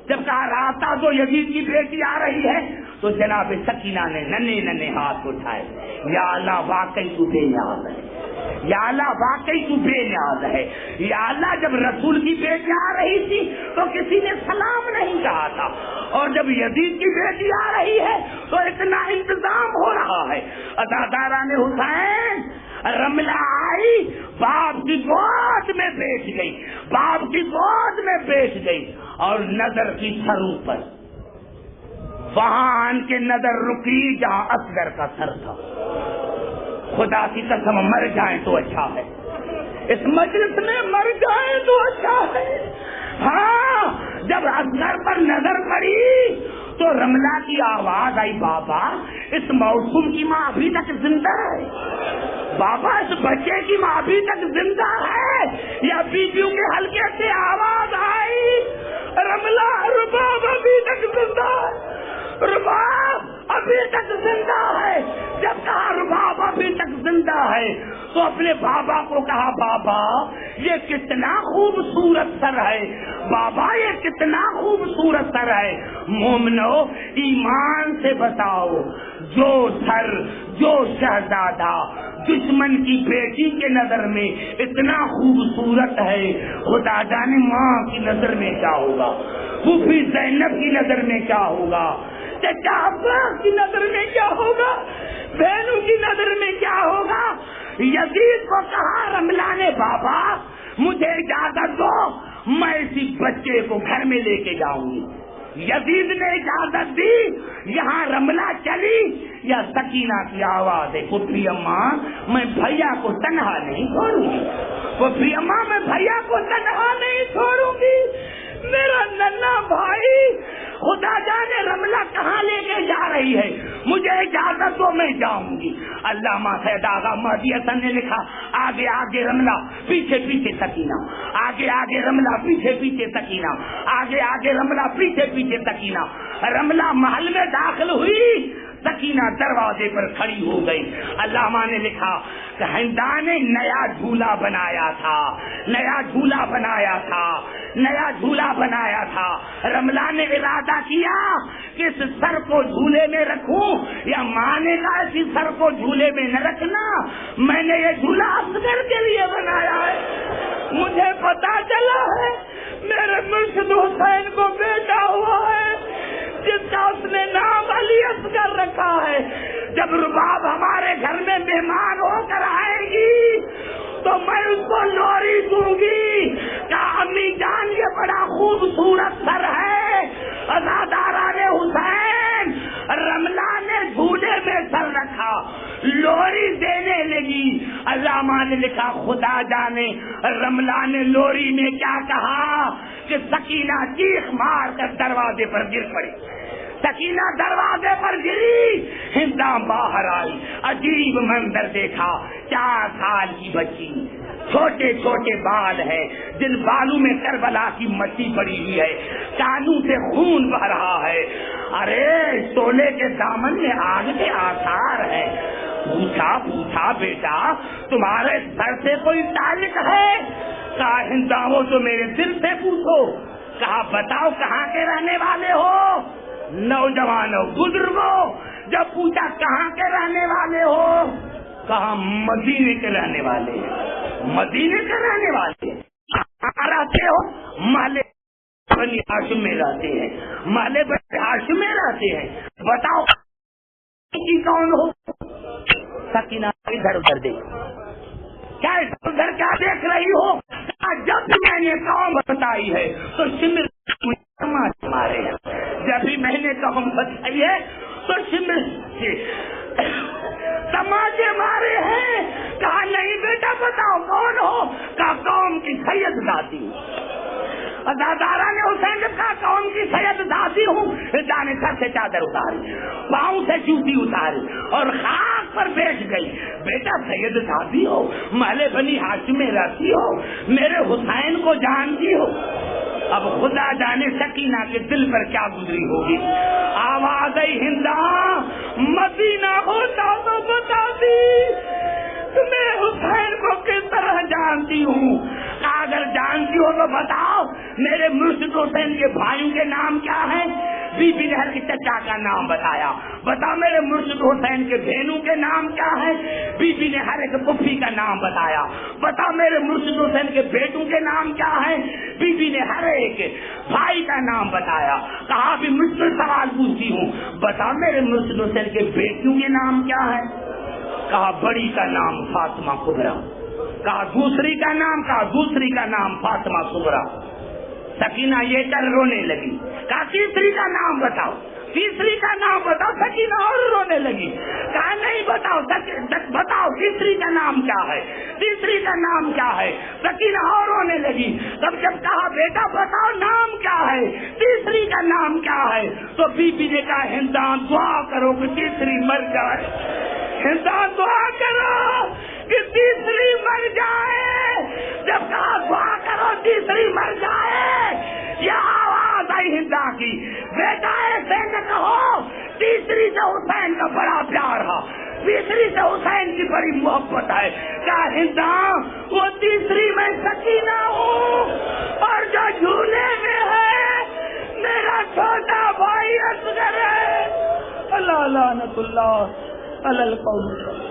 جب کہا راستہ دو یزید کی بیٹی آ رہی ہے تو جناب سکینہ نے ننھے ہاتھ اٹھائے، یا اللہ واقعی تو بے نیاز ہے، یا اللہ واقعی تو بے نیاز ہے، یا اللہ جب رسول کی بیٹی آ رہی تھی تو کسی نے سلام نہیں کہا تھا، اور جب یزید کی بیٹی آ رہی ہے تو اتنا انتظام ہو رہا ہے۔ عزاداران حسین، رملہ آئی، باپ کی گود میں بیٹھ گئی، باپ کی گود میں بیٹھ گئی اور نظر کی سروں پر وہاں آن کے نظر رکی جہاں اصغر کا سر تھا۔ خدا کی قسم مر جائیں تو اچھا ہے، اس مجلس میں مر جائیں تو اچھا ہے۔ ہاں جب اصغر پر نظر پڑی تو رملہ کی آواز آئی بابا اس موسم کی ماں ابھی تک زندہ ہے، بابا اس بچے کی ماں ابھی تک زندہ ہے، یا بیچوں کے حلقے سے آواز آئی رملہ رباب ابھی تک زندہ ہے، رباب ابھی تک زندہ ہے۔ جب کہا رباب ابھی تک زندہ ہے تو اپنے بابا کو کہا بابا یہ کتنا خوبصورت سر ہے، بابا یہ کتنا خوبصورت سر ہے۔ مومنو ایمان سے بتاؤ، جو سر جو شہزادہ دشمن کی بیٹی کے نظر میں اتنا خوبصورت ہے، خدا جانے ماں کی نظر میں کیا ہوگا، پھوپھی زینب کی نظر میں کیا ہوگا، چچا عباس کی نظر میں کیا ہوگا، بہنوں کی نظر میں کیا ہوگا۔ یزید کو کہا رملہ نے بابا مجھے اجازت دو میں اسی بچے کو گھر میں لے کے جاؤں گی۔ یزید نے اجازت دی، یہاں رملہ چلی یا سکینہ کی آواز ہے پتری اماں میں بھیا کو تنہا نہیں چھوڑوں گی، پتری اماں میں بھیا کو تنہا نہیں چھوڑوں گی، میرا ننھا بھائی خدا جانے رملہ کہاں لے کے جا رہی ہے، مجھے اجازت دو میں جاؤں گی۔ علامہ سید آغا مہدی حسن نے لکھا آگے آگے رملہ پیچھے پیچھے سکینہ، آگے آگے رملہ پیچھے پیچھے سکینہ، آگے آگے رملہ پیچھے پیچھے سکینہ۔ رملہ محل میں داخل ہوئی، سکینہ دروازے پر کھڑی ہو گئی۔ علامہ نے لکھا کہ ہندا نے نیا جھولا بنایا تھا، نیا جھولا بنایا تھا، نیا جھولا بنایا تھا۔ رملہ نے ارادہ کیا کہ اس سر کو جھولے میں رکھوں، یا ماں نے کہا اسی سر کو جھولے میں نہ رکھنا، میں نے یہ جھولا اصغر کے لیے بنایا ہے۔ مجھے پتا چلا ہے میرے مرشد حسین کو بیٹا ہوا ہے جس کا اس نے نام علی اصغر رکھا ہے۔ جب رباب ہمارے گھر میں مہمان ہو کر آئے گی تو میں اس کو لوری دوں گی کہ امی جان یہ بڑا خوبصورت سر ہے۔ عزاداران حسین، رملہ نے جھولے میں سر رکھا، لوری دینے لگی۔ علامہ نے لکھا خدا جانے رملہ نے لوری میں کیا کہا کہ سکینہ چیخ مار کر دروازے پر گر پڑی، سکینہ دروازے پر گری، ہندا باہر آئی، عجیب منظر دیکھا، 4 سال کی بچی، چھوٹے چھوٹے بال ہیں جن بالوں میں کربلا کی مٹی پڑی ہوئی ہے، کانوں سے خون بہ رہا ہے، ارے شولے کے دامن میں آگ کے آثار ہیں۔ پوچھا بیٹا تمہارے سر سے کوئی تعلق ہے؟ کہا ہندا وہ تو میرے دل سے پوچھو۔ کہا بتاؤ کہاں کے رہنے والے ہو؟ نوجوانوں بزرگوں جب پوچھا کہاں کے رہنے والے ہو، کہا مدینے کے رہنے والے ہیں۔ مدینے کے رہنے والے کہاں رہتے ہو؟ مالے بنی ہاشم میں رہتے ہیں، مالے بنی ہاشم میں رہتے ہیں۔ بتاؤ کی کون ہو؟ سکینہ ادھر ادھر دیکھ، کیا ادھر کیا دیکھ رہی ہو؟ جب بھی میں نے قوم بتائی ہے تو سمر مارے ہیں، جب بھی میں نے قوم بتائی ہے تو سمر تماچے مارے ہیں۔ کہا نہیں بیٹا بتاؤ کون ہو؟ کہا قوم کی سید ذاتی۔ ادادارہ نے حسین جب کہا قوم کی سید ذاتی ہوں، جانے سر سے چادر اتاری، پاؤں سے جوتی اتاری اور خاک پر بیٹھ گئی۔ بیٹا سید ذاتی ہو، محلے بنی ہاشم میں رہتی ہو، میرے حسین کو جانتی ہو؟ اب خدا جانے سکینہ کے دل پر کیا گزری ہوگی۔ آواز آئی ہندا مدینہ ہوتا تو بتاتی، میں حسین کو کس طرح جانتی ہوں؟ اگر جانتی ہو تو بتاؤ میرے مرشد حسین کے بھائیوں کے نام کیا ہیں؟ بی بی نے ہر کے چچا کا نام بتایا۔ بتاؤ میرے مرشد حسین کے بہنوں کے نام کیا ہیں؟ بی بی نے ہر ایک پھوپھی کا نام بتایا۔ بتاؤ میرے مرشد حسین کے بیٹوں کے نام کیا ہیں؟ بی بی نے ہر ایک بھائی کا نام بتایا۔ کہا بھی مجھ سے سوال پوچھتی ہوں، بتاؤ میرے مرشد حسین کے بیٹوں کے نام کیا ہیں؟ کہا بڑی کا نام فاطمہ کبریٰ، کہا دوسری کا نام، کہا دوسری کا نام فاطمہ کبریٰ۔ سکینہ یہ کر رونے لگی۔ کہا تیسری کا نام بتاؤ، تیسری کا نام بتاؤ۔ سکینہ اور رونے لگی۔ کہا نہیں بتاؤ، بتاؤ تیسری کا نام کیا ہے، تیسری کا نام کیا ہے؟ سکینہ اور رونے لگی۔ تب جب کہا بیٹا بتاؤ نام کیا ہے، تیسری کا نام کیا ہے، تو بی بی نے کہا ہندان دعا کرو کہ تیسری مر جائے، ہندان دعا کرو کہ تیسری مر جائے۔ جب کہا دعا کرو تیسری مر جائے، یہ آواز آئی ہندا کی، بیٹا ایسے نہ کہو، تیسری سے حسین کا بڑا پیار ہے، تیسری سے حسین کی بڑی محبت ہے۔ کیا ہندا وہ تیسری میں سکینہ ہوں، اور جو جھولے میں ہے میرا چھوٹا بھائی اصغر ہے۔ اللہ لعنت اللہ علی القوم۔